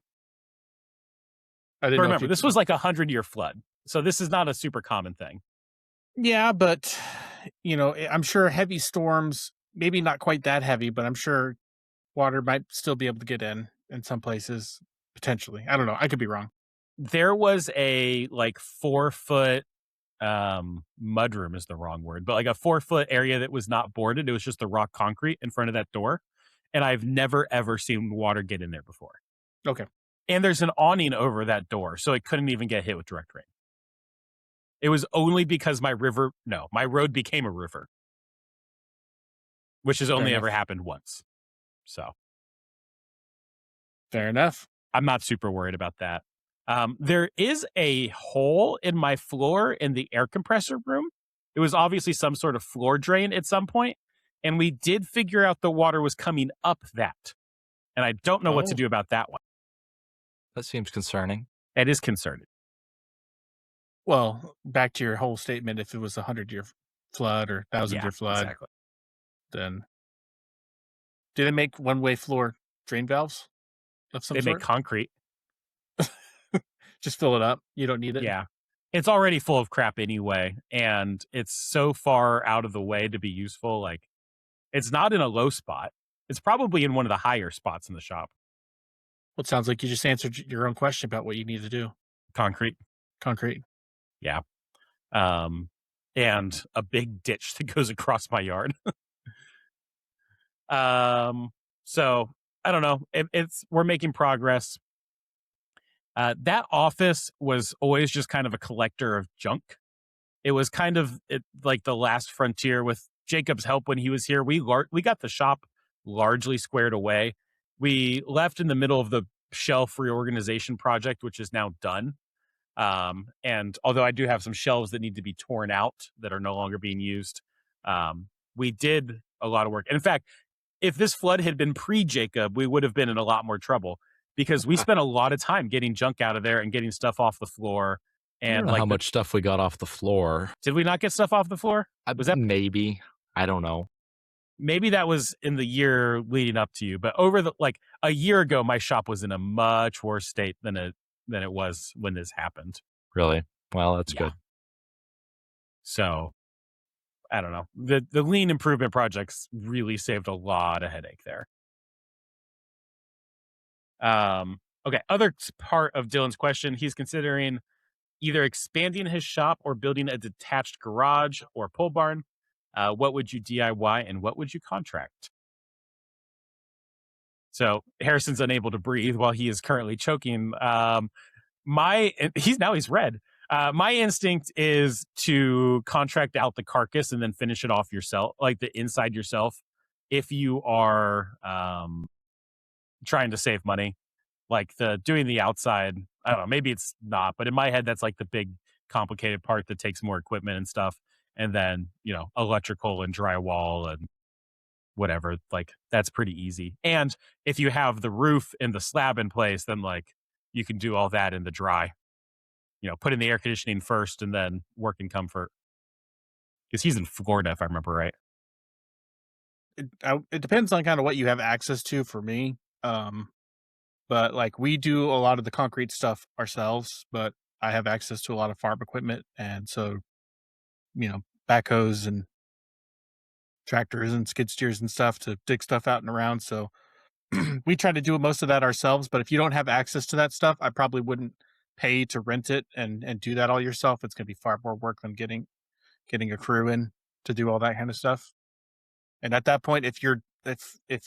I didn't But know if remember, you. this was like a 100-year flood, so this is not a super common thing. Yeah, but I'm sure heavy storms, maybe not quite that heavy, but I'm sure water might still be able to get in some places potentially. I don't know. I could be wrong. There was a like 4 foot mudroom is the wrong word, but like a 4 foot area that was not boarded. It was just the rock concrete in front of that door. And I've never ever seen water get in there before. Okay. And there's an awning over that door, so it couldn't even get hit with direct rain. It was only because my road became a river, which has Fair only enough. ever happened once. So Fair enough. I'm not super worried about that. There is a hole in my floor in the air compressor room. It was obviously some sort of floor drain at some point, and we did figure out the water was coming up that. And I don't know what to Oh. do about that one. That seems concerning. It is concerning. Well, back to your whole statement, if it was 100-year flood or 1,000-year flood, exactly. then do they make one-way floor drain valves of some They make sort? concrete. Just fill it up. You don't need it. Yeah. It's already full of crap anyway, and it's so far out of the way to be useful. Like, it's not in a low spot. It's probably in one of the higher spots in the shop. Well, it sounds like you just answered your own question about what you need to do. Concrete. Yeah. And a big ditch that goes across my yard. So I don't know. We're making progress. That office was always just kind of a collector of junk. It was kind of like the last frontier with Jacob's help when he was here. We got the shop largely squared away. We left in the middle of the shelf reorganization project, which is now done. And although I do have some shelves that need to be torn out that are no longer being used, we did a lot of work. And in fact, if this flood had been pre-Jacob, we would have been in a lot more trouble because we spent a lot of time getting junk out of there and getting stuff off the floor. I don't And know like how much stuff we got off the floor. did we not get stuff off the floor? Was that Maybe? I don't know. maybe that was in the year leading up to you, but over a year ago, my shop was in a much worse state than it was when this happened. Really? Well, that's Yeah. good. So I don't know. The lean improvement projects really saved a lot of headache there. Okay. Other part of Dylan's question, he's considering either expanding his shop or building a detached garage or pole barn. What would you DIY and what would you contract? So Harrison's unable to breathe while he is currently choking. He's red. My instinct is to contract out the carcass and then finish it off yourself, like the inside yourself. If you are trying to save money, like doing the outside, I don't know, maybe it's not, but in my head, that's like the big complicated part that takes more equipment and stuff. And then, electrical and drywall and whatever, like that's pretty easy. And if you have the roof and the slab in place, then like you can do all that in the dry. Put in the air conditioning first and then work in comfort. Because he's in Florida, if I remember right. It depends on kind of what you have access to for me. But like we do a lot of the concrete stuff ourselves, but I have access to a lot of farm equipment. And so, backhoes and tractors and skid steers and stuff to dig stuff out and around. So we try to do most of that ourselves. But if you don't have access to that stuff, I probably wouldn't pay to rent it and do that all yourself. It's going to be far more work than getting a crew in to do all that kind of stuff. And at that point, if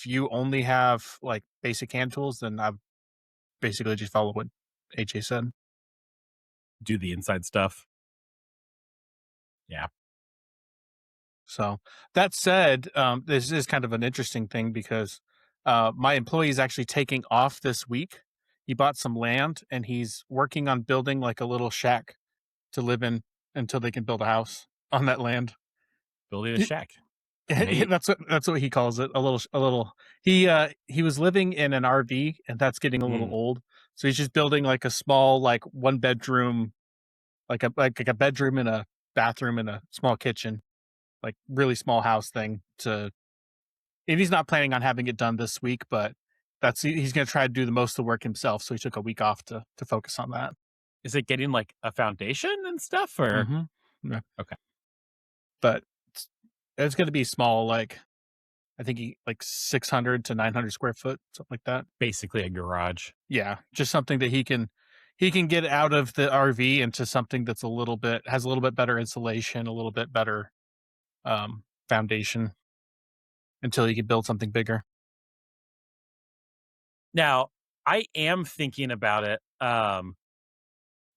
you only have like basic hand tools, then I basically just follow what AJ said. Do the inside stuff. Yeah. So that said, this is kind of an interesting thing because my employee is actually taking off this week, he bought some land and he's working on building like a little shack to live in until they can build a house on that land. Building a shack. Neat. That's what he calls it. A little. He was living in an RV and that's getting a little old, so he's just building like a small like 1 bedroom, like a bedroom and a bathroom and a small kitchen, like really small house thing to. And he's not planning on having it done this week, but he's going to try to do the most of the work himself. So he took a week off to focus on that. Is it getting like a foundation and stuff, or Yeah. Okay. But it's going to be small, like I think like 600 to 900 square foot, something like that. basically a garage? Yeah, just something that he can get out of the RV into something that's has a little bit better insulation, a little bit better foundation until he can build something bigger. Now, I am thinking about it.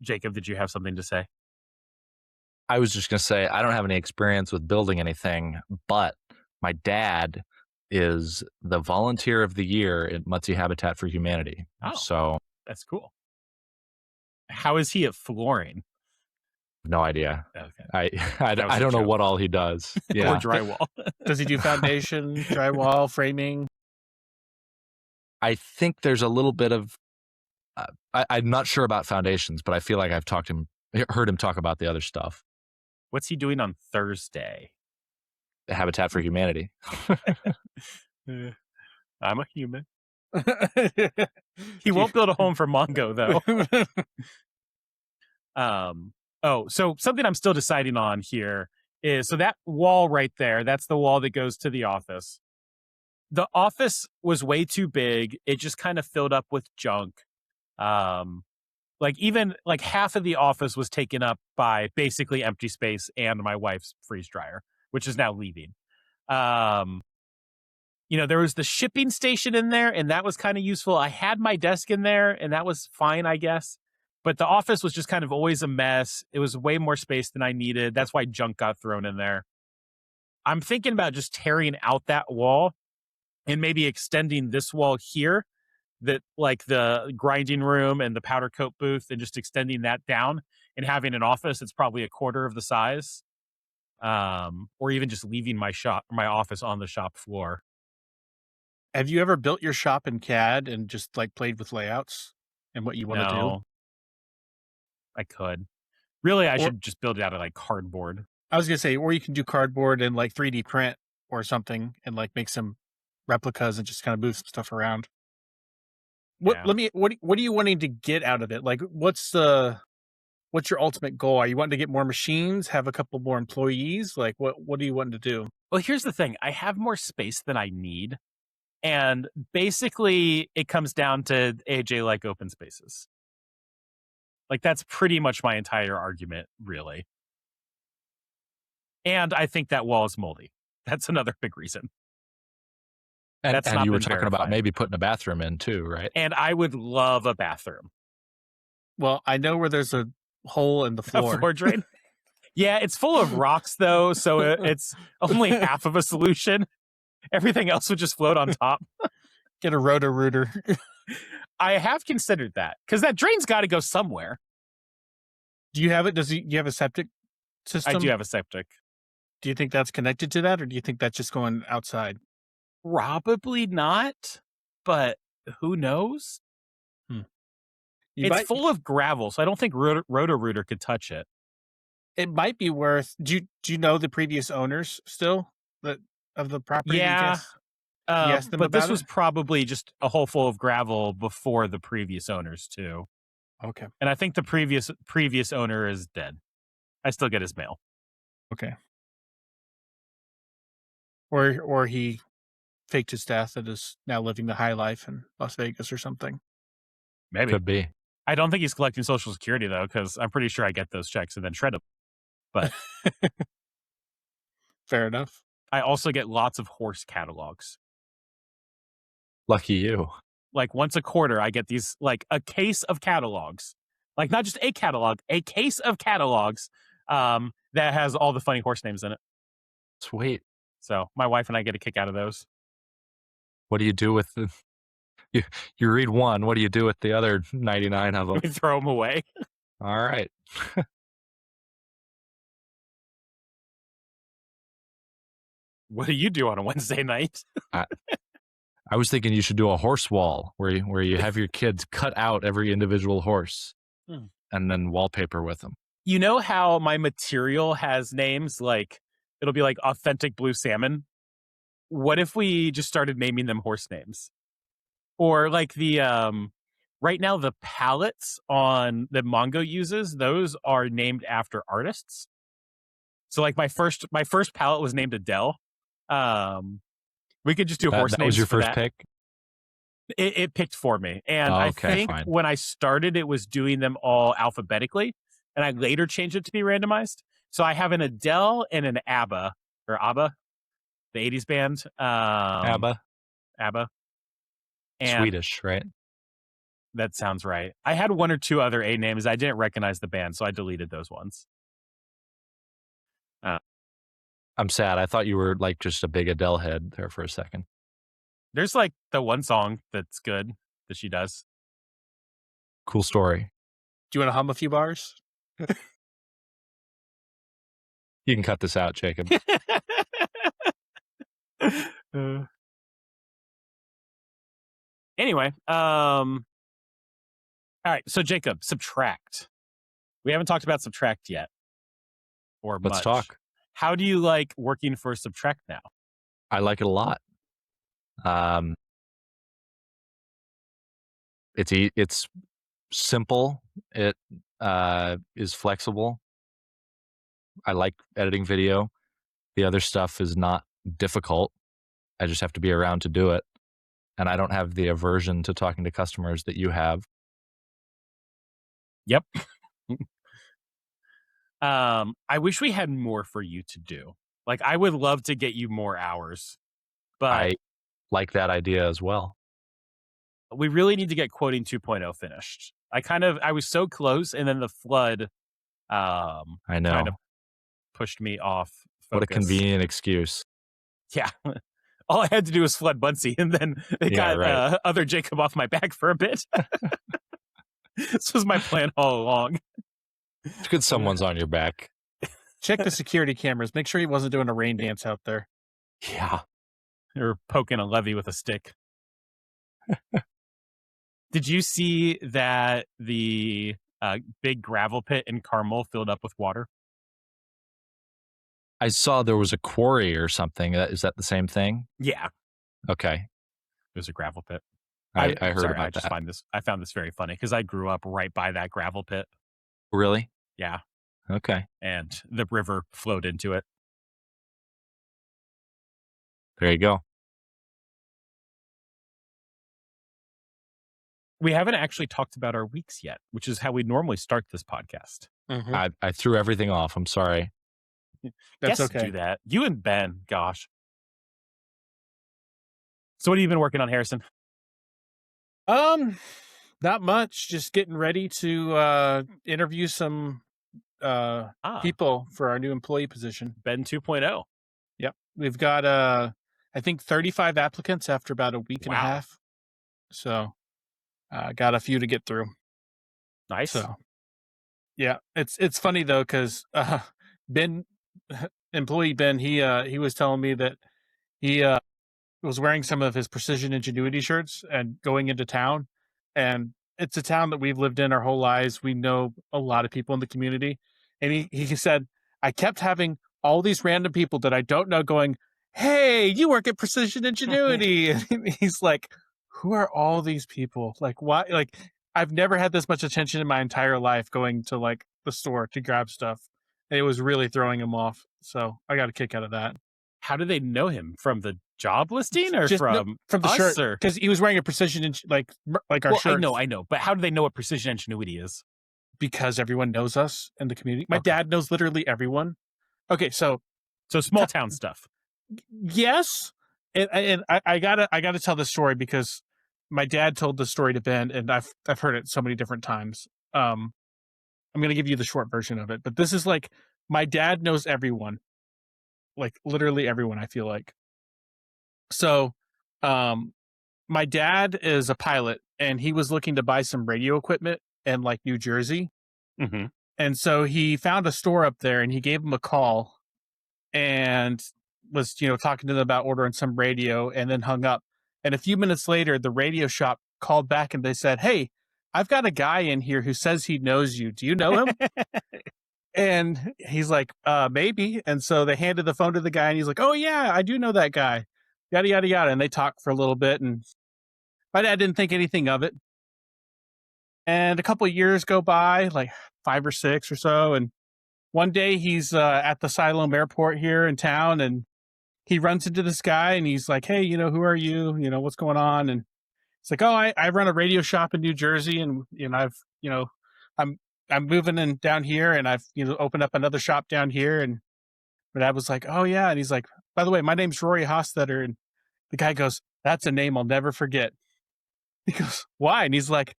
Jacob, did you have something to say? I was just going to say, I don't have any experience with building anything, but my dad is the volunteer of the year at Mutzi Habitat for Humanity. Oh. So That's cool. How is he at flooring? no idea. Okay. I That was a don't know joke. what all he does. Or Yeah. drywall. Does he do foundation, drywall, framing? I think there's a little bit of, I'm not sure about foundations, but I feel like I've heard him talk about the other stuff. What's he doing on Thursday? The Habitat for Humanity. I'm a human. He won't build a home for Mongo, though. So something I'm still deciding on here is, so that wall right there, that's the wall that goes to the office. The office was way too big. It just kind of filled up with junk. Like even like half of the office was taken up by basically empty space and my wife's freeze dryer, which is now leaving. There was the shipping station in there, and that was kind of useful. I had my desk in there, and that was fine, I guess. But the office was just kind of always a mess. It was way more space than I needed. That's why junk got thrown in there. I'm thinking about just tearing out that wall and maybe extending this wall here, that like the grinding room and the powder coat booth, and just extending that down and having an office that's probably a quarter of the size. Or even just leaving my office on the shop floor. Have you ever built your shop in CAD and just like played with layouts and what you want to do? No. I could. Really, I should just build it out of like cardboard. I was gonna say, or you can do cardboard and like 3D print or something and like make some replicas and just kind of move some stuff around. What are you wanting to get out of it? Like what's your ultimate goal? Are you wanting to get more machines, have a couple more employees? Like what do you want to do? Well, here's the thing. I have more space than I need. And basically it comes down to AJ like open spaces. Like that's pretty much my entire argument, really. And I think that wall is moldy. That's another big reason. And That's not you were been talking about verified. maybe putting a bathroom in too, right? And I would love a bathroom. Well, I know where there's a hole in the floor. A floor drain? Yeah, it's full of rocks though, so it's only half of a solution. Everything else would just float on top. Get a roto-rooter. I have considered that, because that drain's got to go somewhere. Do you have it? Do you have a septic system? I do have a septic. Do you think that's connected to that, or do you think that's just going outside? Probably not, but who knows? It's full of gravel, so I don't think Roto-Rooter could touch it. It might be worth. Do you know the previous owners still of the property? Yeah, but this was it? probably just a hole full of gravel before the previous owners too. Okay. And I think the previous owner is dead. I still get his mail. Okay. Or he faked his death and is now living the high life in Las Vegas or something. Maybe. Could be. I don't think he's collecting Social Security though, because I'm pretty sure I get those checks and then shred them. But fair enough. I also get lots of horse catalogs. Lucky you. Like once a quarter, I get these, like a case of catalogs, like not just a catalog, a case of catalogs that has all the funny horse names in it. Sweet. So my wife and I get a kick out of those. What do you do with the You read one. What do you do with the other 99 of them? We throw them away. All right. What do you do on a Wednesday night? I was thinking you should do a horse wall where you have your kids cut out every individual horse and then wallpaper with them. You know how my material has names, like it'll be like authentic blue salmon? What if we just started naming them horse names? Or like the right now the palettes on that Mongo uses, those are named after artists. So like my first palette was named Adele. We could just do horse That names. was your for first that. pick? It picked for me. And Oh, I okay, think fine. when I started, it was doing them all alphabetically. And I later changed it to be randomized. So I have an Adele and an ABBA, or ABBA, the 80s band. ABBA. ABBA. And Swedish, right? that sounds right. I had one or two other A names. I didn't recognize the band, so I deleted those ones. I'm sad. I thought you were like just a big Adele head there for a second. There's like the one song that's good that she does. Cool story. Do you want to hum a few bars? You can cut this out, Jacob. Anyway, all right. So Jacob, Subtract. We haven't talked about Subtract yet, or Let's much. talk. How do you like working for Subtract now? I like it a lot. It's simple. It is flexible. I like editing video. The other stuff is not difficult. I just have to be around to do it. And I don't have the aversion to talking to customers that you have. Yep. I wish we had more for you to do. Like, I would love to get you more hours, but I like that idea as well. we really need to get Quoting 2.0 finished. I was so close, and then the flood I know. kind of pushed me off focus. What a convenient excuse. Yeah. All I had to do was flood Bunsey, and then it got right. other Jacob off my back for a bit. This was my plan all along. It's good someone's on your back. Check the security cameras. Make sure he wasn't doing a rain dance out there. Yeah. Or poking a levee with a stick. Did you see that the big gravel pit in Carmel filled up with water? I saw there was a quarry or something. Is that the same thing? Yeah. Okay. It was a gravel pit. I heard sorry, about that. I found this very funny because I grew up right by that gravel pit. Really? Yeah. Okay. And the river flowed into it. There you go. We haven't actually talked about our weeks yet, which is how we normally start this podcast. Mm-hmm. I threw everything off. I'm sorry. That's Guests okay. do that. You and Ben, gosh. So what have you been working on, Harrison? Not much. Just getting ready to interview some people for our new employee position. Ben 2.0. Yep. We've got I think 35 applicants after about a week and a half. So got a few to get through. Nice. So yeah, it's funny though, because Ben, employee Ben, he was telling me that he was wearing some of his Precision Ingenuity shirts and going into town. And it's a town that we've lived in our whole lives. We know a lot of people in the community. And he said, I kept having all these random people that I don't know going, hey, you work at Precision Ingenuity. And he's like, who are all these people? Like, why? Like, I've never had this much attention in my entire life going to like the store to grab stuff. And it was really throwing him off. So I got a kick out of that. How do they know him? From the job listing or from the us, shirt? Because he was wearing a Precision, like our shirt. I know. But how do they know what Precision Ingenuity is? Because everyone knows us in the community. My dad knows literally everyone. Okay, so small town stuff. Yes, and I gotta tell this story because my dad told the story to Ben, and I've heard it so many different times. I'm gonna give you the short version of it, but this is like my dad knows everyone, like literally everyone. I feel like so. my dad is a pilot, and he was looking to buy some radio equipment in like New Jersey. Mm-hmm. And so he found a store up there, and he gave him a call and was, talking to them about ordering some radio, and then hung up. And a few minutes later, the radio shop called back and they said, "Hey, I've got a guy in here who says he knows you. Do you know him?" And he's like, maybe. And so they handed the phone to the guy, and he's like, "Oh yeah, I do know that guy." Yada, yada, yada. And they talked for a little bit, and my dad didn't think anything of it. And a couple of years go by, like 5 or 6 or so. And one day he's at the Siloam Airport here in town, and he runs into this guy, and he's like, "Hey, who are you? What's going on?" And it's like, "Oh, I run a radio shop in New Jersey, and I'm moving in down here, and I've opened up another shop down here." And my dad was like, "Oh yeah," and he's like, "By the way, my name's Rory Hostetter." And the guy goes, "That's a name I'll never forget." He goes, "Why?" And he's like,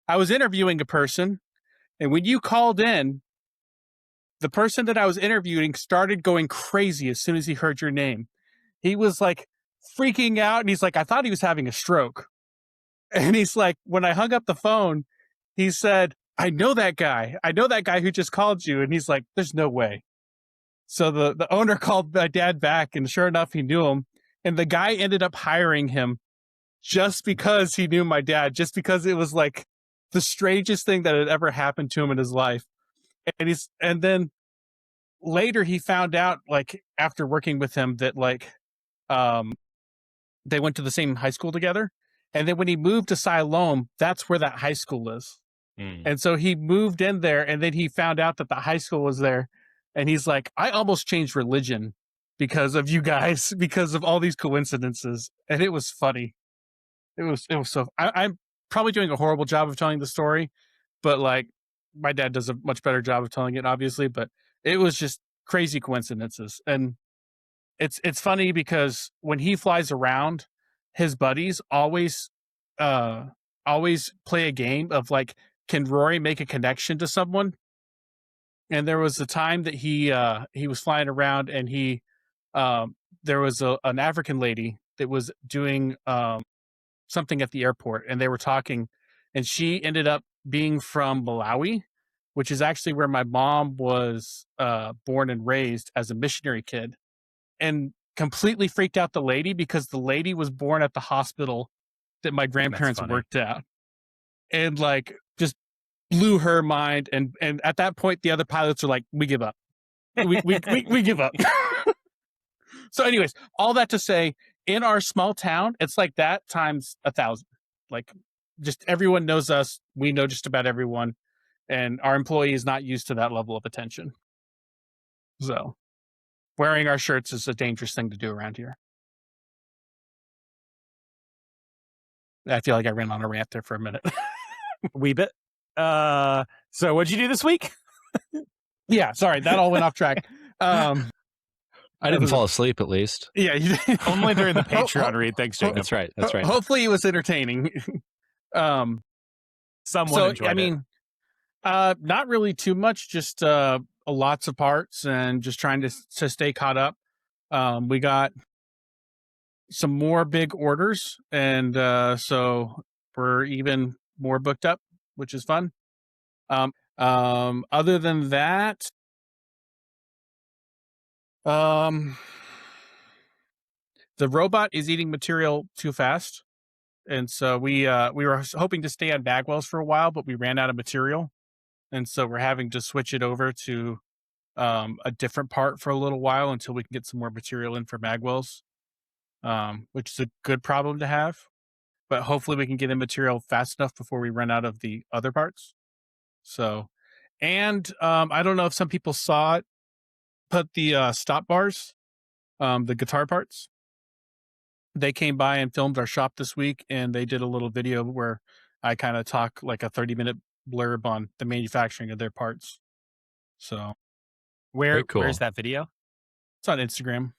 "I was interviewing a person, and when you called in, the person that I was interviewing started going crazy as soon as he heard your name. He was like freaking out, and he's like, I thought he was having a stroke." And he's like, when I hung up the phone, he said, I know that guy who just called you." And he's like, "There's no way." So the owner called my dad back, and sure enough, he knew him. And the guy ended up hiring him just because he knew my dad, just because it was like the strangest thing that had ever happened to him in his life. And then later he found out, like after working with him, that like they went to the same high school together. And then when he moved to Siloam, that's where that high school is. And so he moved in there, and then he found out that the high school was there. And he's like, "I almost changed religion because of you guys, because of all these coincidences." And it was funny. It was so, I'm probably doing a horrible job of telling the story, but like my dad does a much better job of telling it, obviously. But it was just crazy coincidences. And it's funny because when he flies around, his buddies always play a game of like, can Rory make a connection to someone? And there was a time that he was flying around, and there was an African lady that was doing something at the airport, and they were talking, and she ended up being from Malawi, which is actually where my mom was born and raised as a missionary kid, and completely freaked out the lady because the lady was born at the hospital that my grandparents worked at, and like just blew her mind. And at that point, the other pilots are like, "We give up. We give up." So anyways, all that to say, in our small town, it's like that times 1,000. Like, just everyone knows us. We know just about everyone. And our employee is not used to that level of attention. So wearing our shirts is a dangerous thing to do around here. I feel like I ran on a rant there for a minute. Wee bit. So what'd you do this week? Yeah, sorry, that all went off track. I didn't fall asleep, at least. Yeah, you did. Only during the Patreon read. Thanks, Jacob. That's right. That's right. Hopefully it was entertaining. Someone enjoyed I mean, not really too much, just lots of parts, and just trying to stay caught up. We got some more big orders, and so we're even more booked up, which is fun. Other than that, the robot is eating material too fast, and so we were hoping to stay on Bagwell's for a while, but we ran out of material, and so we're having to switch it over to a different part for a little while until we can get some more material in for Bagwell's, which is a good problem to have. But hopefully we can get in material fast enough before we run out of the other parts. So, and I don't know if some people saw it, but the stop bars, the guitar parts, they came by and filmed our shop this week, and they did a little video where I kind of talk like a 30-minute blurb on the manufacturing of their parts. So Very cool. Where's that video? it's on Instagram.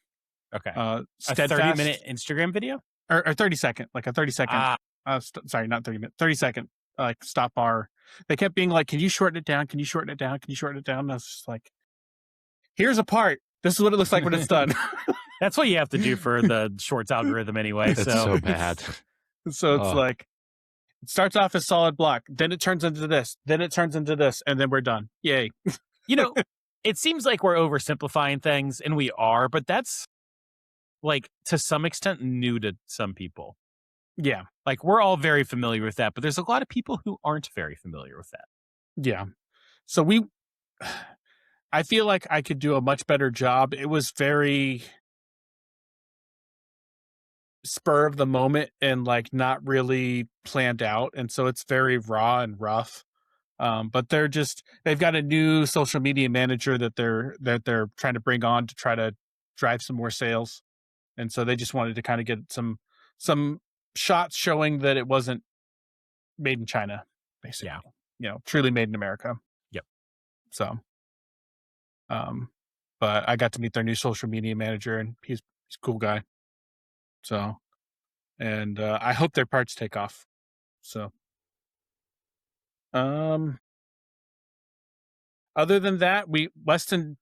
Okay. A A 30-minute Instagram video? or 30-second, like a 30-second. Sorry, not 30-minute, 30-second, like stop bar. They kept being like, "Can you shorten it down? Can you shorten it down? Can you shorten it down?" And I was just like, "Here's a part. This is what it looks like when it's done." That's what you have to do for the shorts algorithm anyway. That's so bad. So it's like, it starts off as solid block, then it turns into this, then it turns into this, and then we're done. Yay. It seems like we're oversimplifying things, and we are, but that's like to some extent new to some people. Yeah. Like we're all very familiar with that, but there's a lot of people who aren't very familiar with that. Yeah. So I feel like I could do a much better job. It was very spur of the moment and like not really planned out. And so it's very raw and rough. But they've got a new social media manager that they're trying to bring on to try to drive some more sales. And so they just wanted to kind of get some shots showing that it wasn't made in China, basically. Yeah. Truly made in America. Yep. So but I got to meet their new social media manager, and he's a cool guy. So, and I hope their parts take off. So, other than that, Weston,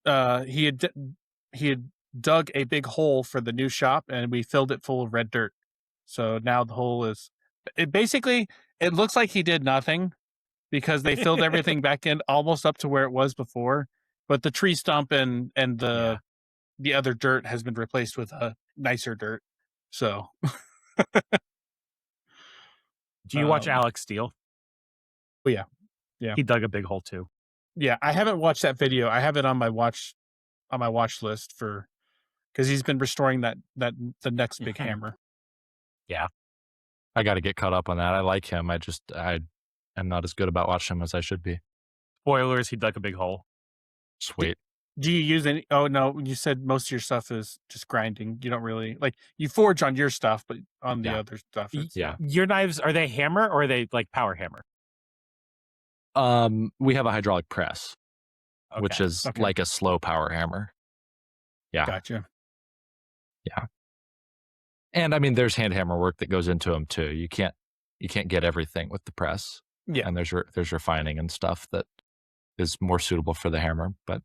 he had dug a big hole for the new shop, and we filled it full of red dirt. So now the hole it looks like he did nothing because they filled everything back in almost up to where it was before. But the tree stump and the other dirt has been replaced with a nicer dirt. So, do you watch Alex Steele? Oh yeah. He dug a big hole too. Yeah, I haven't watched that video. I have it on my watch list because he's been restoring the next big hammer. Yeah, I got to get caught up on that. I like him. I am not as good about watching him as I should be. Spoilers: he dug a big hole. Sweet. Do you use any? Oh no, you said most of your stuff is just grinding. You don't really you forge on your stuff, but on the other stuff, Your knives, are they hammer or are they like power hammer? We have a hydraulic press, which is like a slow power hammer. Yeah. Gotcha. Yeah. And I mean, there's hand hammer work that goes into them too. You can't get everything with the press. Yeah. And there's refining and stuff that is more suitable for the hammer. But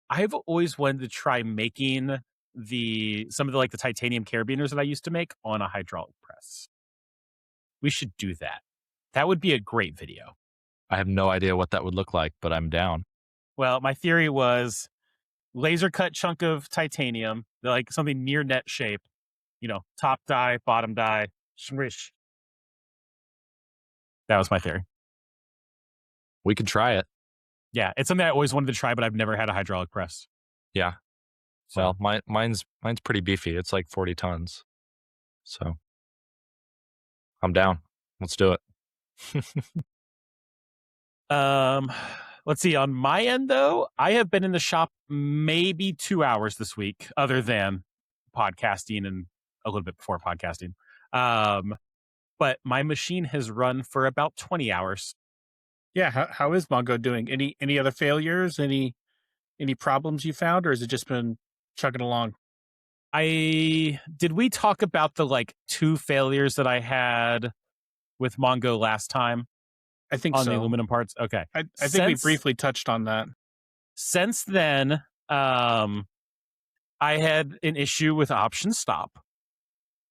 I've always wanted to try making some of the titanium carabiners that I used to make on a hydraulic press. We should do that. That would be a great video. I have no idea what that would look like, but I'm down. Well, my theory was laser cut chunk of titanium, like something near net shape, top die, bottom die, swish. That was my theory. We could try it. Yeah, it's something I always wanted to try, but I've never had a hydraulic press. Yeah. So. Well, mine's pretty beefy. It's like 40 tons. So I'm down. Let's do it. Let's see. On my end, though, I have been in the shop maybe 2 hours this week, other than podcasting and a little bit before podcasting. But my machine has run for about 20 hours. Yeah. How is Mongo doing? Any other failures? Any problems you found, or has it just been chugging along? Did we talk about the 2 failures that I had with Mongo last time? I think on so. The aluminum parts. Okay. I think we briefly touched on that. Since then, I had an issue with option stop.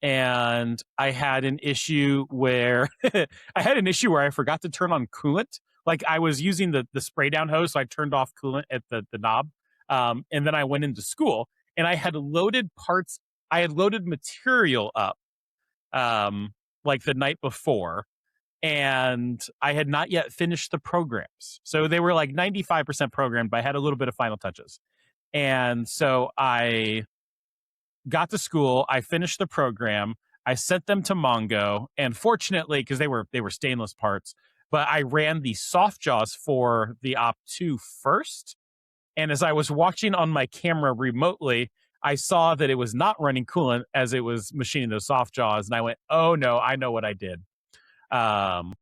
And I had an issue where I forgot to turn on coolant. Like I was using the spray down hose, so I turned off coolant at the knob. And then I went into school and I had loaded material up the night before. And I had not yet finished the programs. So they were 95% programmed, but I had a little bit of final touches. And so I got to school, I finished the program, I sent them to Mongo, and fortunately, because they were stainless parts, but I ran the soft jaws for the Op2 first. And as I was watching on my camera remotely, I saw that it was not running coolant as it was machining those soft jaws. And I went, oh no, I know what I did. And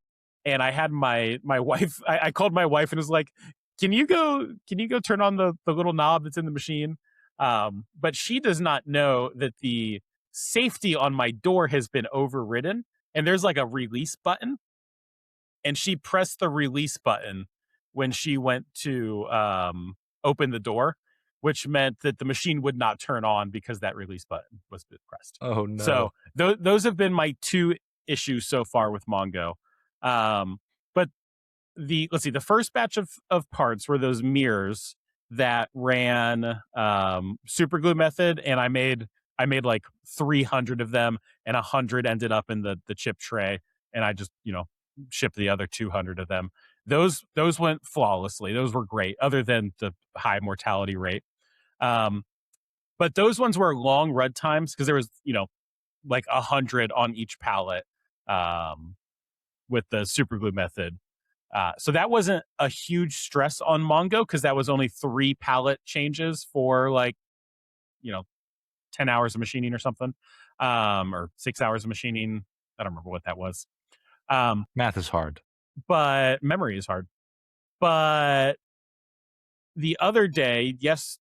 I had my wife, I called my wife and was like, can you go turn on the little knob that's in the machine? But she does not know that the safety on my door has been overridden and there's a release button. And she pressed the release button when she went to, open the door. which meant that the machine would not turn on because that release button was pressed. Oh no. So those have been my two issues so far with Mongo. But let's see, the first batch of parts were those mirrors that ran super glue method, and I made like 300 of them, and 100 ended up in the chip tray, and I just shipped the other 200 of them. Those went flawlessly. Those were great, other than the high mortality rate. But those ones were long run times because there was like 100 on each pallet with the super glue method. So that wasn't a huge stress on Mongo because that was only 3 pallet changes for 10 hours of machining or something, or 6 hours of machining. I don't remember what that was. Math is hard. But memory is hard. But the other day, yes,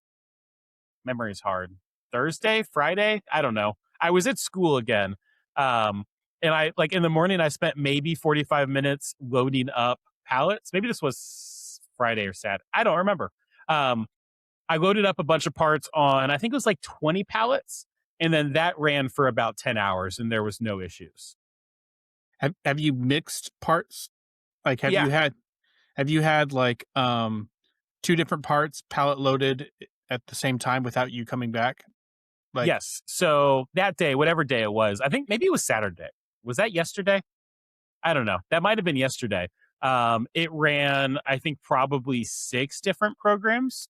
memory is hard. Thursday, Friday, I don't know. I was at school again. And I in the morning, I spent maybe 45 minutes loading up pallets. Maybe this was Friday or Saturday. I don't remember. I loaded up a bunch of parts on, I think it was like 20 pallets. And then that ran for about 10 hours and there was no issues. Have you mixed parts? Like, have you had like 2 different parts pallet loaded at the same time without you coming back? Like, yes. So that day, whatever day it was, I think maybe it was Saturday. Was that yesterday? I don't know. That might have been yesterday. It ran, I think, probably 6 different programs.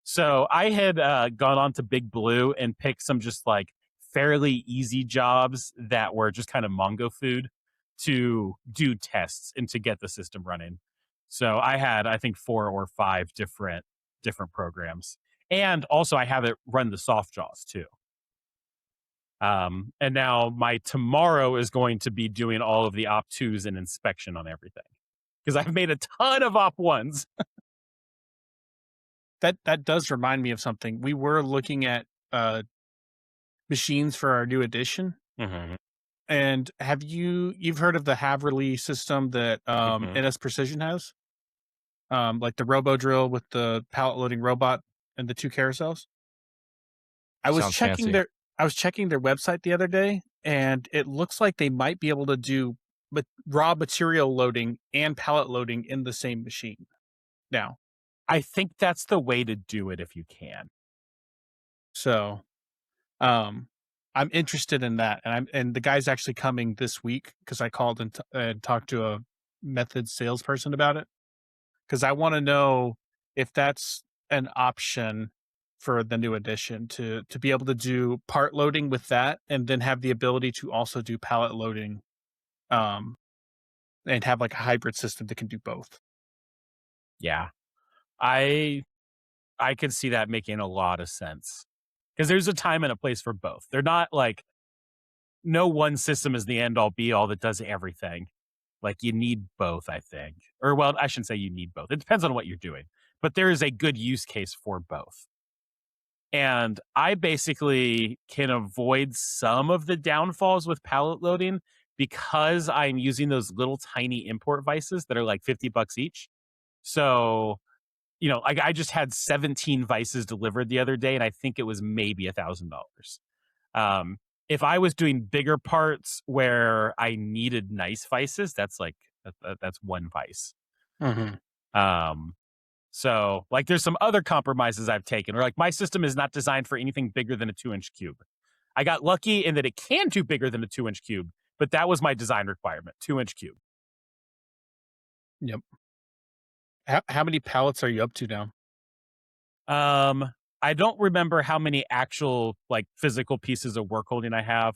So I had gone on to Big Blue and picked some just like fairly easy jobs that were just kind of Mongo food to do tests and to get the system running. So I had, I think, 4 or 5 different programs. And also I have it run the soft jaws too. And now my tomorrow is going to be doing all of the op2s and inspection on everything because I've made a ton of op1s. That does remind me of something. We were looking at machines for our new edition. Mm-hmm. And you've heard of the Haverly system that NS Precision has? Like the robo drill with the pallet loading robot and the 2 carousels. I was checking their website the other day, and it looks like they might be able to do raw material loading and pallet loading in the same machine now. I think that's the way to do it if you can. So, I'm interested in that, and the guy's actually coming this week because I called and talked to a method salesperson about it because I want to know if that's an option for the new edition to be able to do part loading with that, and then have the ability to also do pallet loading, and have like a hybrid system that can do both. Yeah, I could see that making a lot of sense because there's a time and a place for both. They're not like no one system is the end all be all that does everything. Like you need both, I think. Or well, I shouldn't say you need both. It depends on what you're doing, but there is a good use case for both. And I basically can avoid some of the downfalls with pallet loading because I'm using those little tiny import vices that are like $50 each. So, I just had 17 vices delivered the other day, and I think it was maybe $1,000. If I was doing bigger parts where I needed nice vices, that's like that's 1 vice. Mm-hmm. So like there's some other compromises I've taken, or like my system is not designed for anything bigger than a 2-inch cube. I got lucky in that it can do bigger than a 2-inch cube, but that was my design requirement, 2-inch cube. Yep. How many pallets are you up to now? I don't remember how many actual like physical pieces of work holding I have.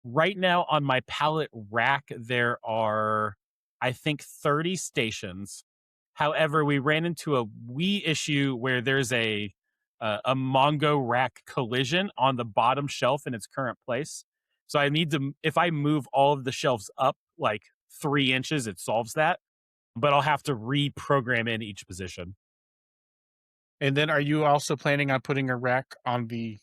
Right now on my pallet rack, there are, I think, 30 stations. However, we ran into a wee issue where there's a Mongo rack collision on the bottom shelf in its current place. So I need to, if I move all of the shelves up like 3 inches, it solves that. But I'll have to reprogram in each position. And then are you also planning on putting a rack on the,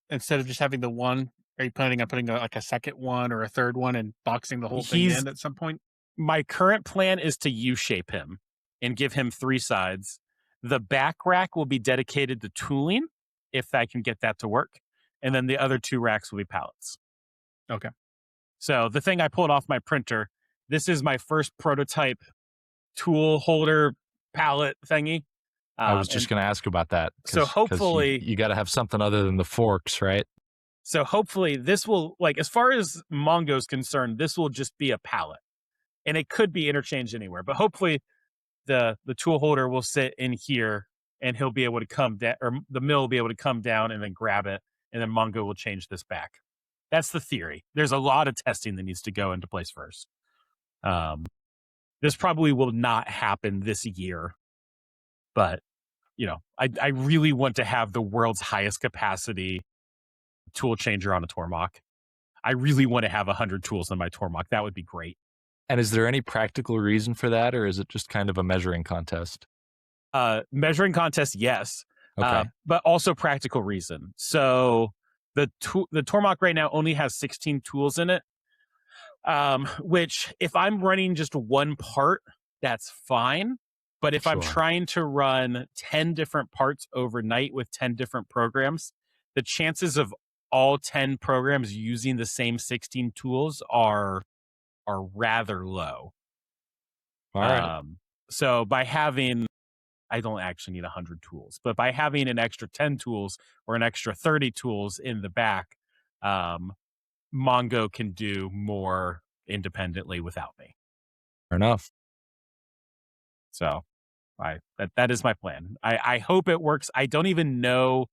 instead of just having the one, are you planning on putting like a second one or a third one and boxing the whole thing in at some point? My current plan is to U-shape him and give him 3 sides. The back rack will be dedicated to tooling, if I can get that to work. And then the other 2 racks will be pallets. Okay. So the thing I pulled off my printer, this is my first prototype tool holder pallet thingy. I was just going to ask about that. So hopefully you got to have something other than the forks, right? So hopefully this will, like, as far as Mongo's concerned, this will just be a pallet, and it could be interchanged anywhere. But hopefully the tool holder will sit in here, and he'll be able to come down, or the mill will be able to come down and then grab it, and then Mongo will change this back. That's the theory. There's a lot of testing that needs to go into place first. This probably will not happen this year, but I really want to have the world's highest capacity tool changer on a Tormach. I really want to have 100 tools on my Tormach. That would be great. And is there any practical reason for that, or is it just kind of a measuring contest? Measuring contest, yes. Okay. But also practical reason. So the Tormach right now only has 16 tools in it, which if I'm running just one part, that's fine. But if I'm trying to run 10 different parts overnight with 10 different programs, the chances of all 10 programs using the same 16 tools are rather low. All right. So by having, I don't actually need 100 tools, but by having an extra 10 tools or an extra 30 tools in the back, Mongo can do more independently without me. Fair enough. So that is my plan. I hope it works. I don't even know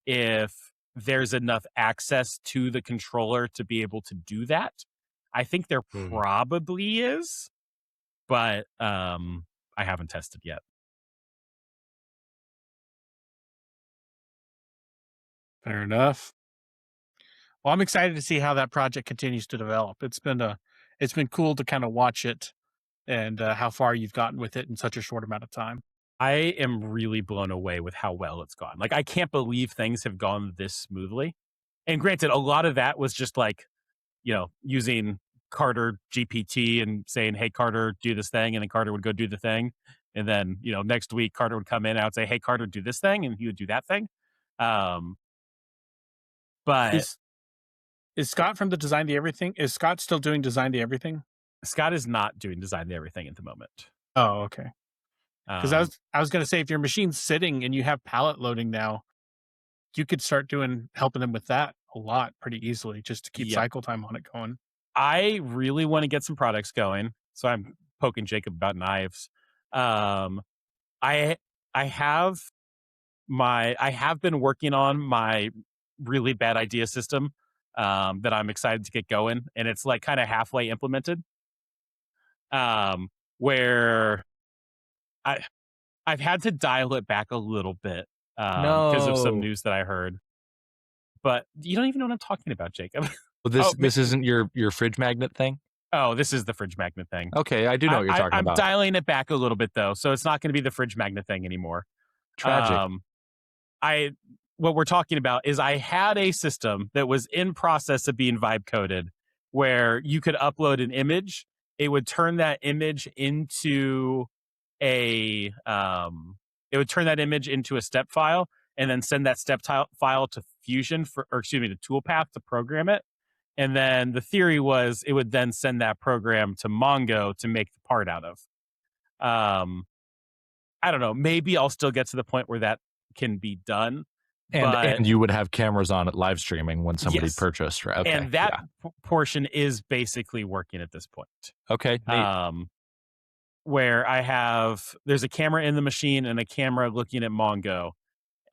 if there's enough access to the controller to be able to do that. I think there probably is, but I haven't tested yet. Fair enough. Well, I'm excited to see how that project continues to develop. It's been cool to kind of watch it and how far you've gotten with it in such a short amount of time. I am really blown away with how well it's gone. Like, I can't believe things have gone this smoothly. And granted, a lot of that was just like, using Carter GPT and saying, hey, Carter, do this thing. And then Carter would go do the thing. And then, next week, Carter would come in and I would say, hey, Carter, do this thing. And he would do that thing. But is Scott from the Design the Everything? Is Scott still doing Design the Everything? Scott is not doing Design the Everything at the moment. Oh, okay. Because I was going to say, if your machine's sitting and you have pallet loading now, you could start helping them with that a lot pretty easily, just to keep cycle time on it going. I really want to get some products going, so I'm poking Jacob about knives. I have been working on my really bad idea system that I'm excited to get going, and it's like kind of halfway implemented. Where I've had to dial it back a little bit because of some news that I heard. But you don't even know what I'm talking about, Jacob. Well, this isn't your fridge magnet thing? Oh, this is the fridge magnet thing. Okay, I do know what you're talking about. I'm dialing it back a little bit, though, so it's not going to be the fridge magnet thing anymore. Tragic. What we're talking about is I had a system that was in process of being vibe coded where you could upload an image. It would turn that image into a step file, and then send that step file to Fusion to Toolpath to program it. And then the theory was it would then send that program to Mongo to make the part out of. I don't know. Maybe I'll still get to the point where that can be done. And you would have cameras on it live streaming when somebody purchased, right? Okay, and that portion is basically working at this point. Okay. Neat. Where there's a camera in the machine and a camera looking at Mongo.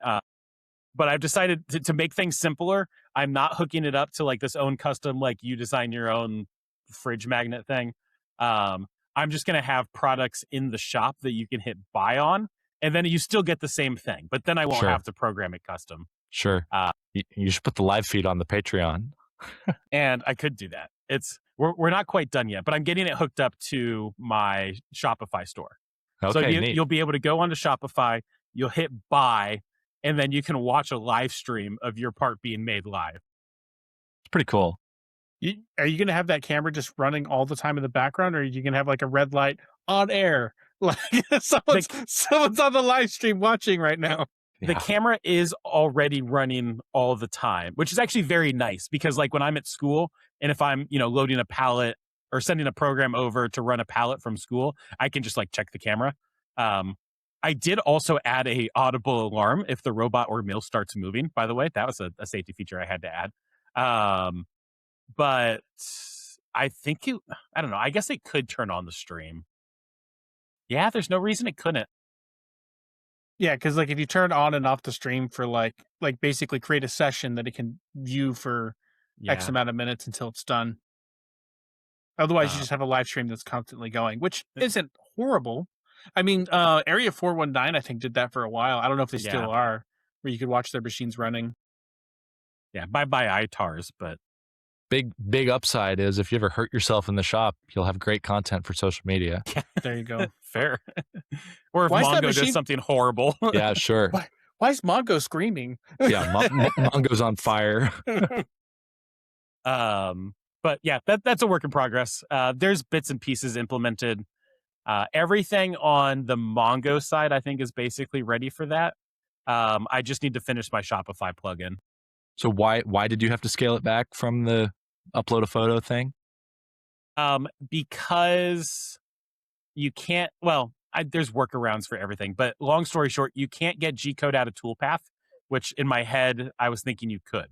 But I've decided to make things simpler. I'm not hooking it up to like this own custom, like you design your own fridge magnet thing. I'm just going to have products in the shop that you can hit buy on, and then you still get the same thing. But then I won't have to program it custom. Sure. You should put the live feed on the Patreon. And I could do that. We're not quite done yet, but I'm getting it hooked up to my Shopify store. Okay, so you'll be able to go onto Shopify, you'll hit buy, and then you can watch a live stream of your part being made live. It's pretty cool. Are you going to have that camera just running all the time in the background, or are you going to have like a red light on air, Like someone's on the live stream watching right now. The camera is already running all the time, which is actually very nice because like when I'm at school and if I'm, loading a pallet or sending a program over to run a pallet from school, I can just like check the camera. I did also add a audible alarm if the robot or mill starts moving, by the way. That was a safety feature I had to add. But I think I don't know. I guess it could turn on the stream. Yeah, there's no reason it couldn't. Yeah, because like if you turn on and off the stream for like basically create a session that it can view for X amount of minutes until it's done. Otherwise, you just have a live stream that's constantly going, which isn't horrible. I mean, Area 419, I think, did that for a while. I don't know if they still are, where you could watch their machines running. Yeah, bye-bye ITARs, but... Big upside is if you ever hurt yourself in the shop, you'll have great content for social media. There you go. Fair. Or if Mongo does something horrible. Yeah, sure. Why is Mongo screaming? Yeah, Mongo's on fire. But yeah, that's a work in progress. There's bits and pieces implemented. Everything on the Mongo side, I think, is basically ready for that. I just need to finish my Shopify plugin. So why did you have to scale it back from the upload a photo thing? Because you can't, there's workarounds for everything, but long story short, you can't get G-code out of Toolpath, which in my head, I was thinking you could.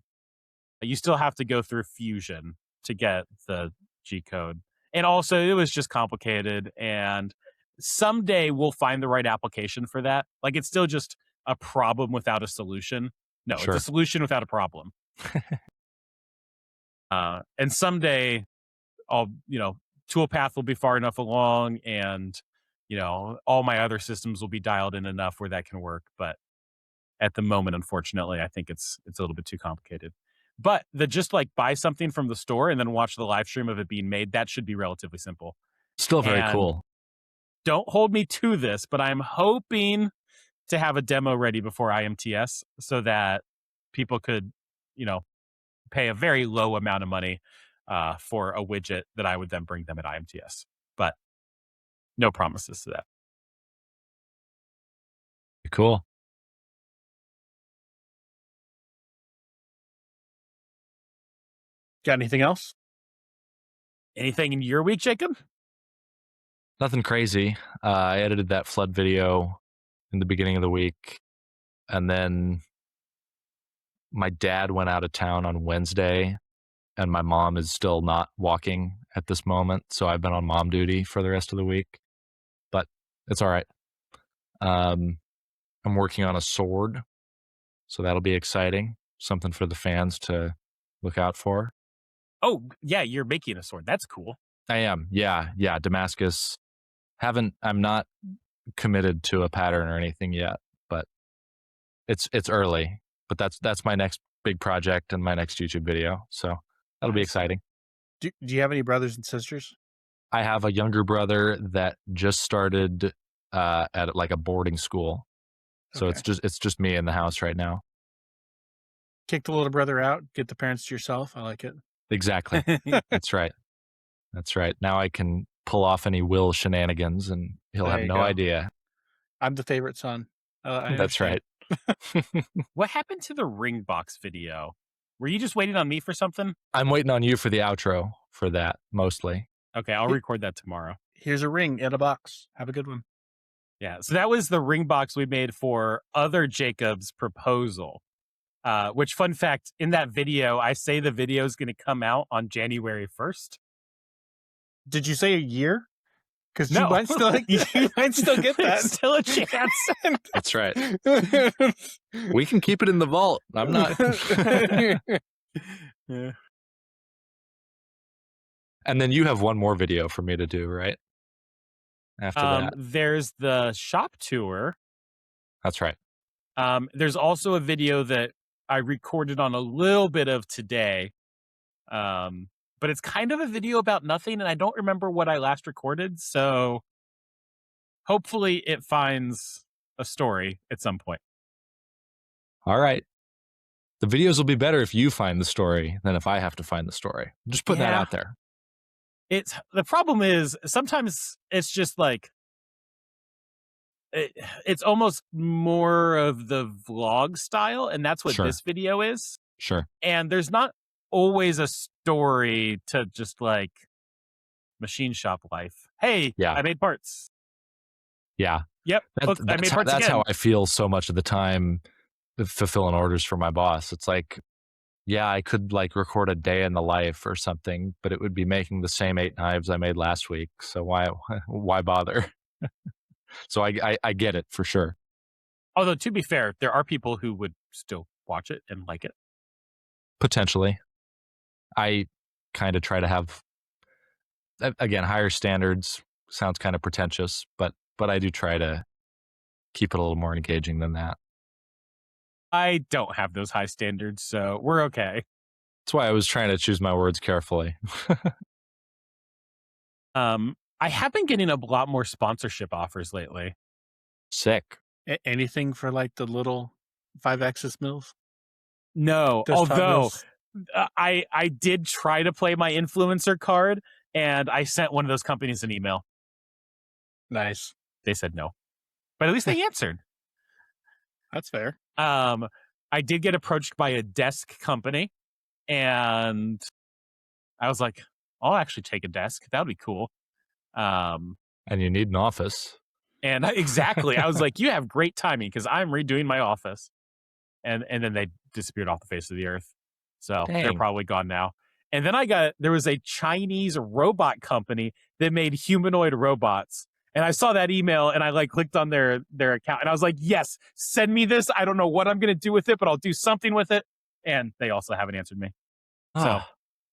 You still have to go through Fusion to get the G-code. And also, it was just complicated, and someday we'll find the right application for that. Like, it's still just a problem without a solution. No, It's a solution without a problem. And someday, Toolpath will be far enough along, and all my other systems will be dialed in enough where that can work. But at the moment, unfortunately, I think it's a little bit too complicated. But just like buy something from the store and then watch the live stream of it being made, that should be relatively simple. Still very cool. Don't hold me to this, but I'm hoping to have a demo ready before IMTS so that people could, pay a very low amount of money for a widget that I would then bring them at IMTS. But no promises to that. Cool. Got anything else? Anything in your week, Jacob? Nothing crazy. I edited that flood video in the beginning of the week. And then my dad went out of town on Wednesday, and my mom is still not walking at this moment. So I've been on mom duty for the rest of the week, but it's all right. I'm working on a sword, so that'll be exciting. Something for the fans to look out for. Oh, yeah, you're making a sword. That's cool. I am. Yeah. Damascus. I'm not committed to a pattern or anything yet, but it's early. But that's my next big project and my next YouTube video. So that'll be exciting. Do you have any brothers and sisters? I have a younger brother that just started at like a boarding school. So it's just me in the house right now. Kick the little brother out, get the parents to yourself. I like it. Exactly. That's right. Now I can pull off any Will shenanigans and he'll have no idea. I'm the favorite son. That's right. What happened to the ring box video? Were you just waiting on me for something? I'm waiting on you for the outro for that, mostly. Okay, I'll record that tomorrow. Here's a ring in a box. Have a good one. Yeah, so that was the ring box we made for other Jacob's proposal. Which, fun fact, in that video, I say the video is going to come out on January 1st. Did you say a year? Because no. you might still get that. There's still a chance. That's right. We can keep it in the vault. I'm not. Yeah. And then you have one more video for me to do, right? After that. There's the shop tour. That's right. There's also a video that I recorded on a little bit of today. But it's kind of a video about nothing, and I don't remember what I last recorded, so hopefully it finds a story at some point. All right. The videos will be better if you find the story than if I have to find the story. Just put that out there. The problem is sometimes it's just like it's almost more of the vlog style, and that's what Sure. this video is. Sure. And there's not always a story to just like machine shop life. Hey, Yeah. I made parts. Yeah. Yep. Look, I made parts that's again. how I feel so much of the time fulfilling orders for my boss. It's like, yeah, I could like record a day in the life or something, but it would be making the same 8 knives I made last week. So why bother? So I get it for sure. Although to be fair, there are people who would still watch it and like it. Potentially. I kind of try to have, again, higher standards. Sounds kind of pretentious, but I do try to keep it a little more engaging than that. I don't have those high standards, so we're okay. That's why I was trying to choose my words carefully. I have been getting a lot more sponsorship offers lately. Sick. Anything for like the little 5-axis mills? No, Desktop although mills? I did try to play my influencer card, and I sent one of those companies an email. Nice. They said no, but at least they answered. That's fair. I did get approached by a desk company, and I was like, I'll actually take a desk. That would be cool. And you need an office. And exactly, I was like, you have great timing because I'm redoing my office. And then they disappeared off the face of the earth. So they're Dang. probably gone now. And then there was a Chinese robot company that made humanoid robots. And I saw that email and I like clicked on their account and I was like, yes, send me this. I don't know what I'm going to do with it, but I'll do something with it. And they also haven't answered me. So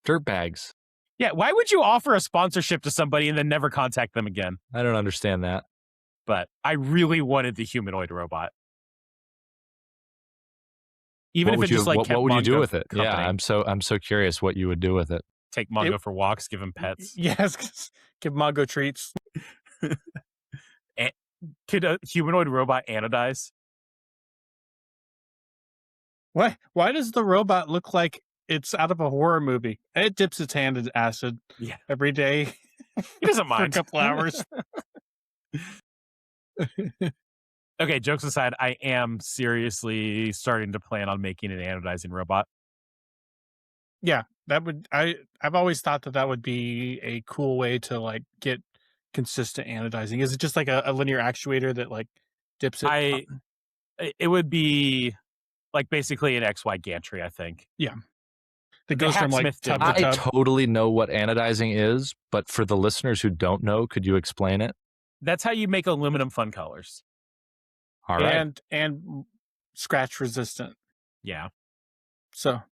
dirtbags. Yeah, why would you offer a sponsorship to somebody and then never contact them again? I don't understand that. But I really wanted the humanoid robot. Even if it just like what would you do with it? Company. Yeah, I'm so curious what you would do with it. Take Mongo for walks, give him pets. Yes, give Mongo treats. Could a humanoid robot anodize? Why does the robot look like it's out of a horror movie? It dips its hand in acid every day. He doesn't mind. For a couple hours. Okay, jokes aside, I am seriously starting to plan on making an anodizing robot. Yeah, that would I've always thought that would be a cool way to like get consistent anodizing. Is it just like a linear actuator that like dips it? It would be like basically an XY gantry, I think. Yeah. That goes from like tub to I tub. totally know what anodizing is, but for the listeners who don't know, could you explain it? That's how you make aluminum fun colors. All right. And scratch resistant. Yeah. So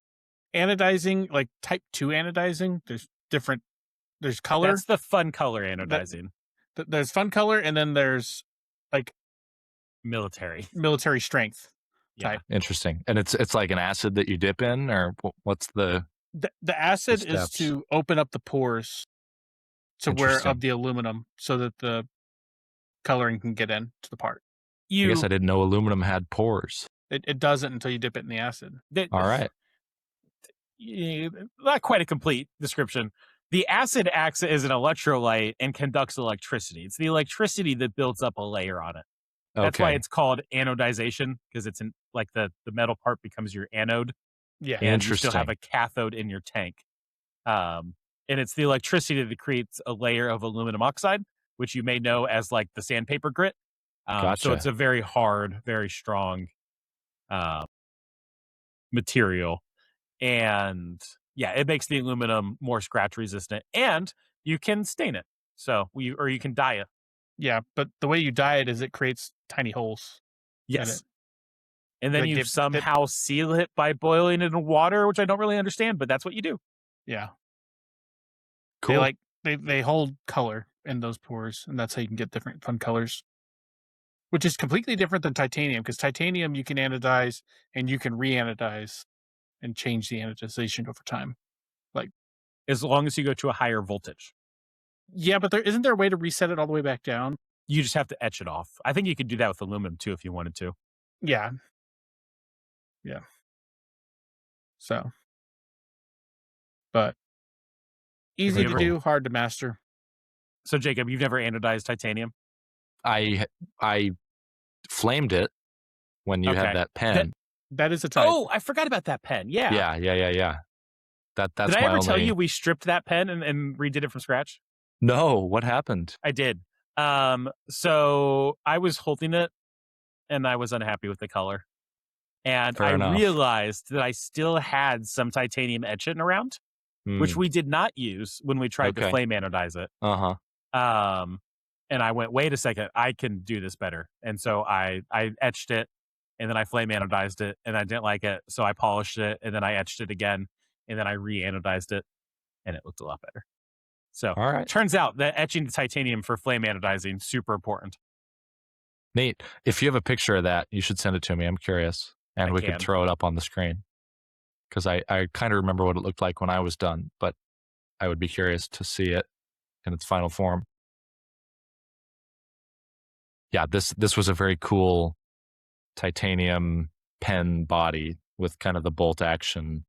anodizing, like type 2 anodizing, there's color. That's the fun color anodizing. There's fun color, and then there's like military strength type. Interesting. And it's like an acid that you dip in, or what's the acid is to open up the pores to where of the aluminum so that the coloring can get into the part. I guess I didn't know aluminum had pores. It doesn't until you dip it in the acid. All right. Not quite a complete description. The acid acts as an electrolyte and conducts electricity. It's the electricity that builds up a layer on it. That's why it's called anodization, because it's like the metal part becomes your anode. Yeah. And you still have a cathode in your tank. And it's the electricity that creates a layer of aluminum oxide, which you may know as like the sandpaper grit. Gotcha. So it's a very hard, very strong material. And yeah, it makes the aluminum more scratch resistant, and you can stain it. Or you can dye it. Yeah, but the way you dye it is it creates tiny holes. Yes. And then you somehow seal it by boiling it in water, which I don't really understand, but that's what you do. Yeah. Cool. They hold color in those pores, and that's how you can get different fun colors. Which is completely different than titanium, because titanium you can anodize and you can re-anodize and change the anodization over time. Like, as long as you go to a higher voltage. Yeah, but isn't there a way to reset it all the way back down? You just have to etch it off. I think you could do that with aluminum too if you wanted to. Yeah. Yeah. So, but easy to do, hard to master. So Jacob, you've never anodized titanium? I flamed it when you had Okay. that pen. That is a type. Oh, I forgot about that pen. Yeah. Yeah. That's Did I my ever tell only... you we stripped that pen and redid it from scratch? No, what happened? I did. So I was holding it and I was unhappy with the color. And Fair enough. realized that I still had some titanium etchant around, which we did not use when we tried to flame anodize it. And I went, wait a second, I can do this better. And so I etched it, and then I flame anodized it, and I didn't like it, so I polished it, and then I etched it again, and then I re-anodized it, and it looked a lot better. So All right. Turns out that etching the titanium for flame anodizing, super important. Neat. If you have a picture of that, you should send it to me. I'm curious. And we could throw it up on the screen. Because I kind of remember what it looked like when I was done, but I would be curious to see it in its final form. Yeah, this was a very cool titanium pen body with kind of the bolt action.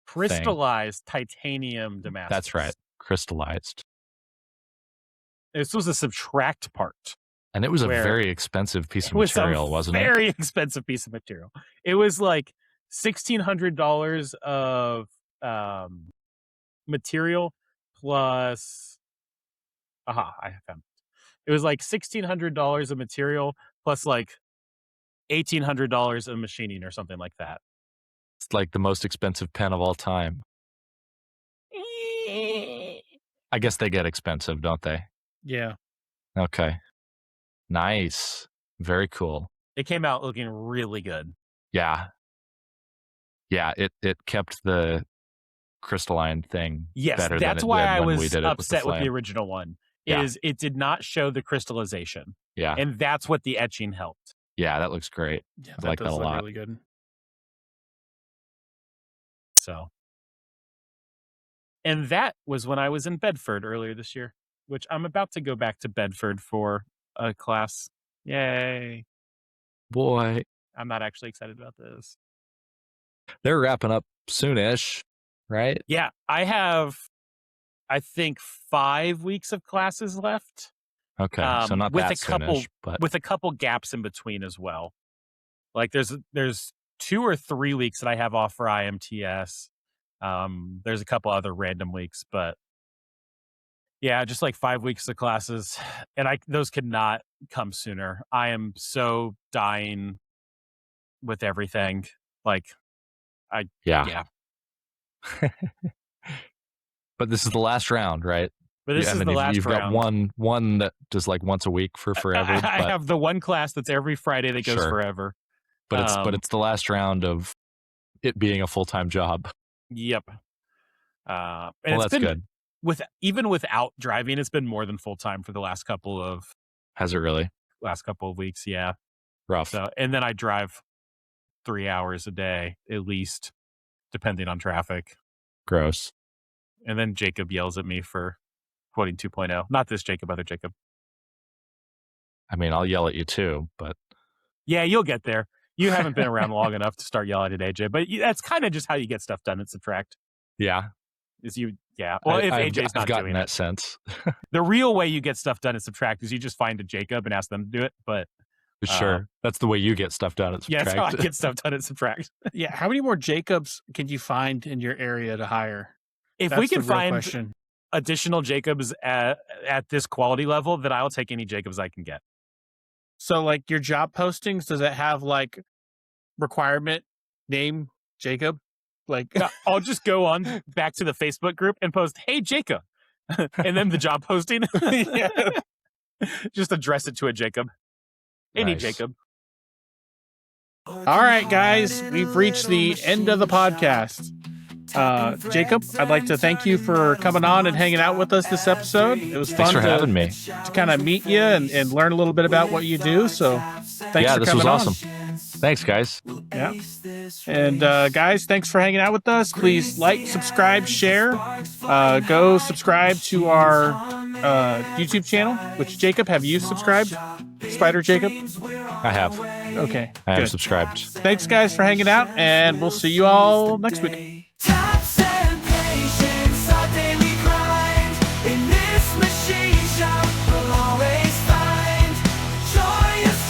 Crystallized titanium Damascus. That's right. Crystallized. This was a subtract part. And it was a very expensive piece of material, wasn't it? Very expensive piece of material. It was like $1,600 of material plus. I found it. It was like $1,600 of material plus like $1,800 of machining or something like that. It's like the most expensive pen of all time. I guess they get expensive, don't they? Yeah. Okay. Nice. Very cool. It came out looking really good. Yeah. Yeah, it kept the crystalline thing better that's than why it did I when was we did it upset with the original one. Yeah. Is it did not show the crystallization. Yeah. And that's what the etching helped. Yeah, that looks great. Yeah, I like that a lot. Really good. So. And that was when I was in Bedford earlier this year, which I'm about to go back to Bedford for a class. Yay. Boy. I'm not actually excited about this. They're wrapping up soonish, right? Yeah, I have, I think, 5 weeks of classes left. Okay, so not with that a couple, soonish, but with a couple gaps in between as well. Like there's 2 or 3 weeks that I have off for IMTS. There's a couple other random weeks, but yeah, just like 5 weeks of classes, and those could not come sooner. I am so dying with everything. Like, yeah. But this is the last round, right? But this is the last you've round. got one that does like once a week for forever. I have the one class that's every Friday that goes forever. But it's the last round of it being a full-time job. Yep. And well, that's good. Even without driving, it's been more than full-time for the last couple of. Has it really? Last couple of weeks, yeah. Rough. So, and then I drive 3 hours a day, at least, depending on traffic. Gross. And then Jacob yells at me for quoting 2.0. Not this Jacob, other Jacob. I mean, I'll yell at you too, but. Yeah, you'll get there. You haven't been around long enough to start yelling at AJ, but that's kind of just how you get stuff done in Subtract. Yeah. Well, if AJ's not I've gotten doing that sense. The real way you get stuff done in Subtract is you just find a Jacob and ask them to do it, but. Sure. That's the way you get stuff done at Subtract. Yeah, that's how I get stuff done at Subtract. Yeah, how many more Jacobs can you find in your area to hire? If we can find additional Jacobs at this quality level, then I'll take any Jacobs I can get. So, like, your job postings, does it have, like, requirement name Jacob? Like, no, I'll just go on back to the Facebook group and post, "Hey, Jacob," and then the job posting. Yeah. Just address it to a Jacob. Any Jacob. All right, guys, we've reached the end of the podcast. Jacob, I'd like to thank you for coming on and hanging out with us this episode. It was fun for having me. To kind of meet you and learn a little bit about what you do. So thanks for coming on. This was awesome. Thanks, guys. Yeah. And guys, thanks for hanging out with us. Please like, subscribe, share. Go subscribe to our YouTube channel, which Jacob, have you subscribed? Spider Jacob? I have. Okay. I am subscribed. Thanks, guys, for hanging out, and we'll see you all next week. In this machine shop, we'll always find joy is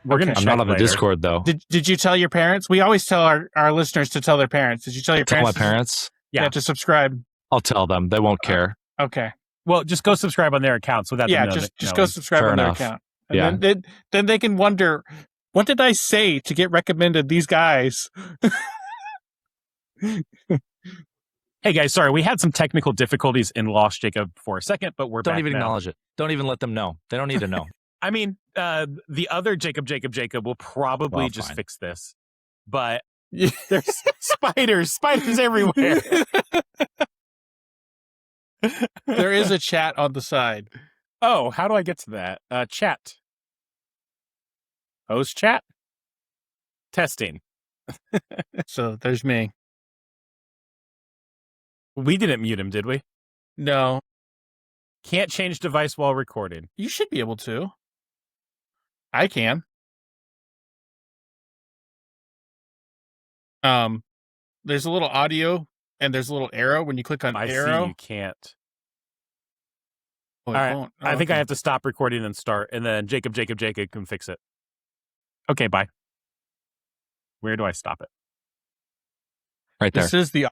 We're gonna Okay. I'm check not on the later. Discord though. Did you tell your parents? We always tell our listeners to tell their parents. Did you tell your Tell my parents? parents. Yeah. To subscribe. I'll tell them. They won't care. Okay. Well, just go subscribe on their accounts without them knowing. Just go subscribe Fair on their enough. account. Yeah. And then they can wonder, what did I say to get recommended these guys? Hey guys, sorry, we had some technical difficulties and lost Jacob for a second, but we're Don't back even now. acknowledge it. Don't even let them know. They don't need to know. I mean, the other Jacob will probably Well, just fine. fix this, but there's spiders everywhere. There is a chat on the side. Oh, how do I get to that? Chat. Host chat? Testing. So there's me. We didn't mute him, did we? No, Can't change device while recording. you should be able to. I can. There's a little audio and there's a little arrow when you click on I arrow. see you can't. Oh, it All right. won't. I think I okay. have to stop recording and start, and then Jacob can fix it. Okay, bye. Where do I stop it? Right there. This is the